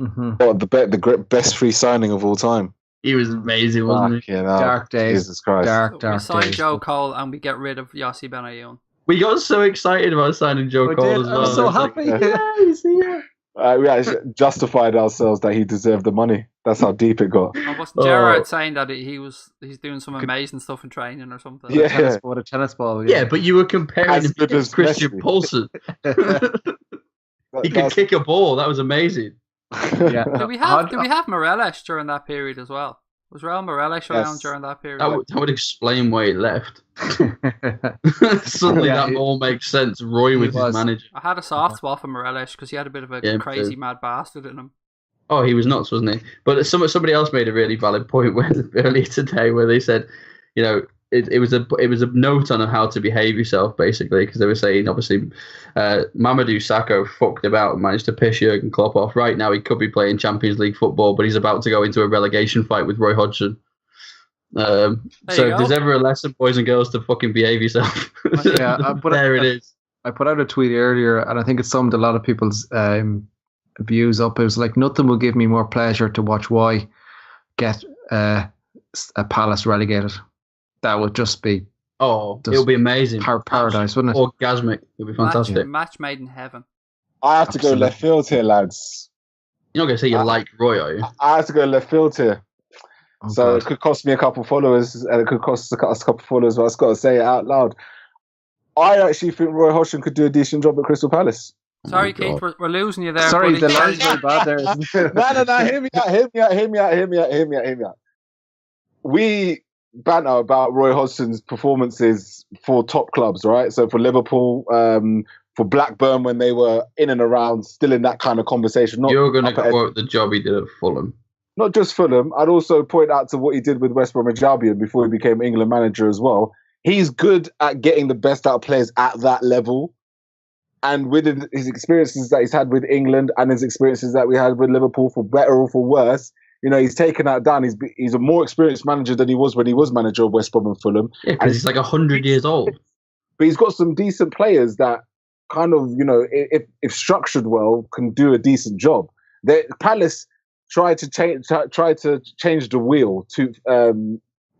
Mm-hmm. Oh, the best free signing of all time. He was amazing, wasn't he? Dark days. Jesus Christ. Dark we signed days. Joe Cole and we get rid of Yossi Benayoun. We got so excited about signing Joe Cole as well. I was so happy. He's here. We actually justified ourselves that he deserved the money. That's how deep it got. And wasn't Gerrard saying that he's doing some amazing stuff in training or something? Yeah. A tennis ball. Yeah, but you were comparing him to Christian Poulsen. He could kick a ball. That was amazing. Yeah. Did we have Morelos during that period as well? Was Raul Morelos around during that period? That would explain why he left. Suddenly that all makes sense. Roy was his manager. I had a soft spot for Morelos because he had a bit of a crazy mad bastard in him. Oh, he was nuts, wasn't he? But somebody else made a really valid point earlier today where they said, you know, it was a note on how to behave yourself, basically, because they were saying, obviously, Mamadou Sakho fucked about and managed to piss Jurgen Klopp off. Right now, he could be playing Champions League football, but he's about to go into a relegation fight with Roy Hodgson. So if there's ever a lesson, boys and girls, to fucking behave yourself. There it is. I put out a tweet earlier, and I think it summed a lot of people's views up. It was like, nothing will give me more pleasure to watch Y get a Palace relegated. That would just be it'll be amazing. Paradise, wouldn't it? Orgasmic. It'll be fantastic. Match made in heaven. I have to go left field here, lads. You're not going to say you like Roy, are you? I have to go left field here. Oh, so it could cost me a couple followers, and it could cost us a couple followers, but I've got to say it out loud. I actually think Roy Hodgson could do a decent job at Crystal Palace. Sorry, Keith, we're losing you there. Sorry, buddy. the line's very bad there. No, hear me out. We banter about Roy Hodgson's performances for top clubs, right? So for Liverpool, for Blackburn when they were in and around, still in that kind of conversation. You're going to quote the job he did at Fulham. Not just Fulham. I'd also point out to what he did with West Bromwich Albion before he became England manager as well. He's good at getting the best out of players at that level. And with his experiences that he's had with England and his experiences that we had with Liverpool, for better or for worse, you know, he's taken that down. He's a more experienced manager than he was when he was manager of West Brom and Fulham. Yeah, because he's like 100 years old. But he's got some decent players that kind of, you know, if structured well, can do a decent job. Palace tried to change the wheel to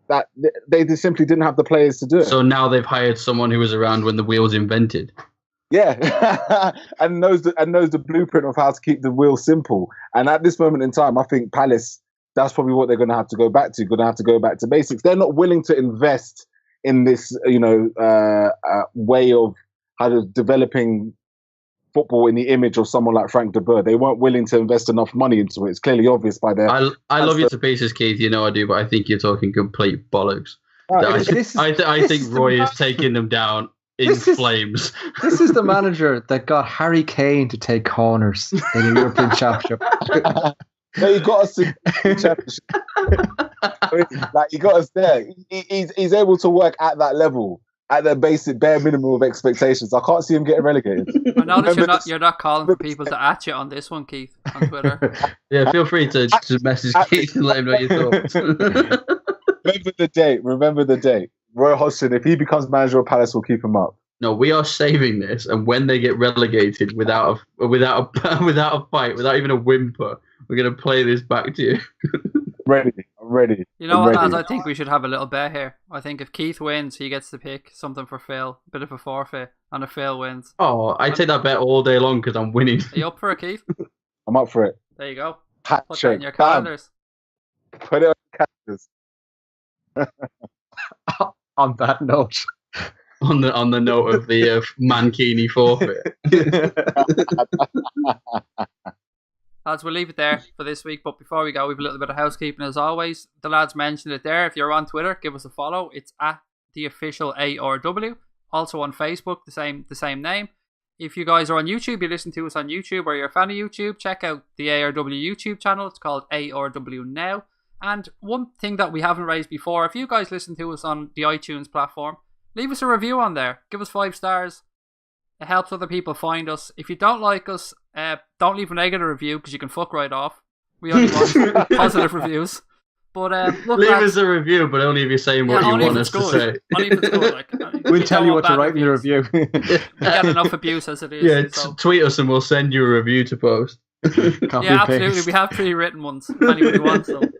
that they simply didn't have the players to do it. So now they've hired someone who was around when the wheel was invented. Yeah, and knows the blueprint of how to keep the wheel simple. And at this moment in time, I think Palace, that's probably what they're going to have to go back to. Going to have to go back to basics. They're not willing to invest in this, you know, way of how to developing football in the image of someone like Frank de Boer. They weren't willing to invest enough money into it. It's clearly obvious by their. I love you to pieces, Keith. You know I do, but I think you're talking complete bollocks. I think Roy is taking them down in flames. This is the manager that got Harry Kane to take corners in the European Championship. No, you got us to championship. Like, he got us there. He's able to work at that level, at the basic bare minimum of expectations. I can't see him getting relegated. I notice you're not calling for people to at you on this one, Keith, on Twitter. Yeah, feel free to just message Keith and let him know your thoughts. Remember the date. Roy Hodgson, if he becomes manager of Palace, will keep him up. No, we are saving this, and when they get relegated without a fight, without even a whimper, we're going to play this back to you. I'm ready. You know what, lads? I think we should have a little bet here. I think if Keith wins, he gets to pick something for Phil, a bit of a forfeit, and if Phil wins. Oh, I take that bet all day long because I'm winning. Are you up for it, Keith? I'm up for it. There you go. Hat Put trick. that in your calendars. Put it on your calendars. On that note. On the note of the Mancini forfeit. Lads, we'll leave it there for this week. But before we go, we have a little bit of housekeeping as always. The lads mentioned it there. If you're on Twitter, give us a follow. It's at the official ARW. Also on Facebook, the same name. If you guys are on YouTube, you listen to us on YouTube, or you're a fan of YouTube, check out the ARW YouTube channel. It's called ARW Now. And one thing that we haven't raised before, if you guys listen to us on the iTunes platform, leave us a review on there. Give us 5 stars. It helps other people find us. If you don't like us, don't leave a negative review because you can fuck right off. We only want positive reviews. But look, leave us a review, but only if you're saying what you want us to say. Only if it's good. Like, we'll tell you what to write in the review. We get enough abuse as it is. Yeah, so. Tweet us and we'll send you a review to post. Yeah, absolutely. We have pre-written ones if anybody wants them.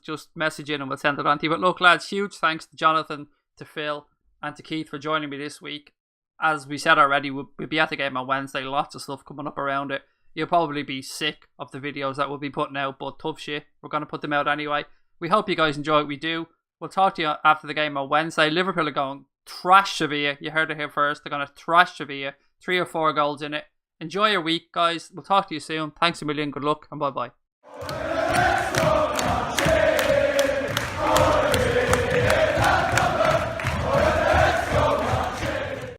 Just message in and we'll send it on to you. But look, lads, huge thanks to Jonathan, to Phil, and to Keith for joining me this week. As we said already, we'll be at the game on Wednesday. Lots of stuff coming up around it. You'll probably be sick of the videos that we'll be putting out, but tough shit. We're going to put them out anyway. We hope you guys enjoy what we do. We'll talk to you after the game on Wednesday. Liverpool are going trash Sevilla. You heard it here first. They're going to trash Sevilla. 3 or 4 goals in it. Enjoy your week, guys. We'll talk to you soon. Thanks a million. Good luck and bye-bye.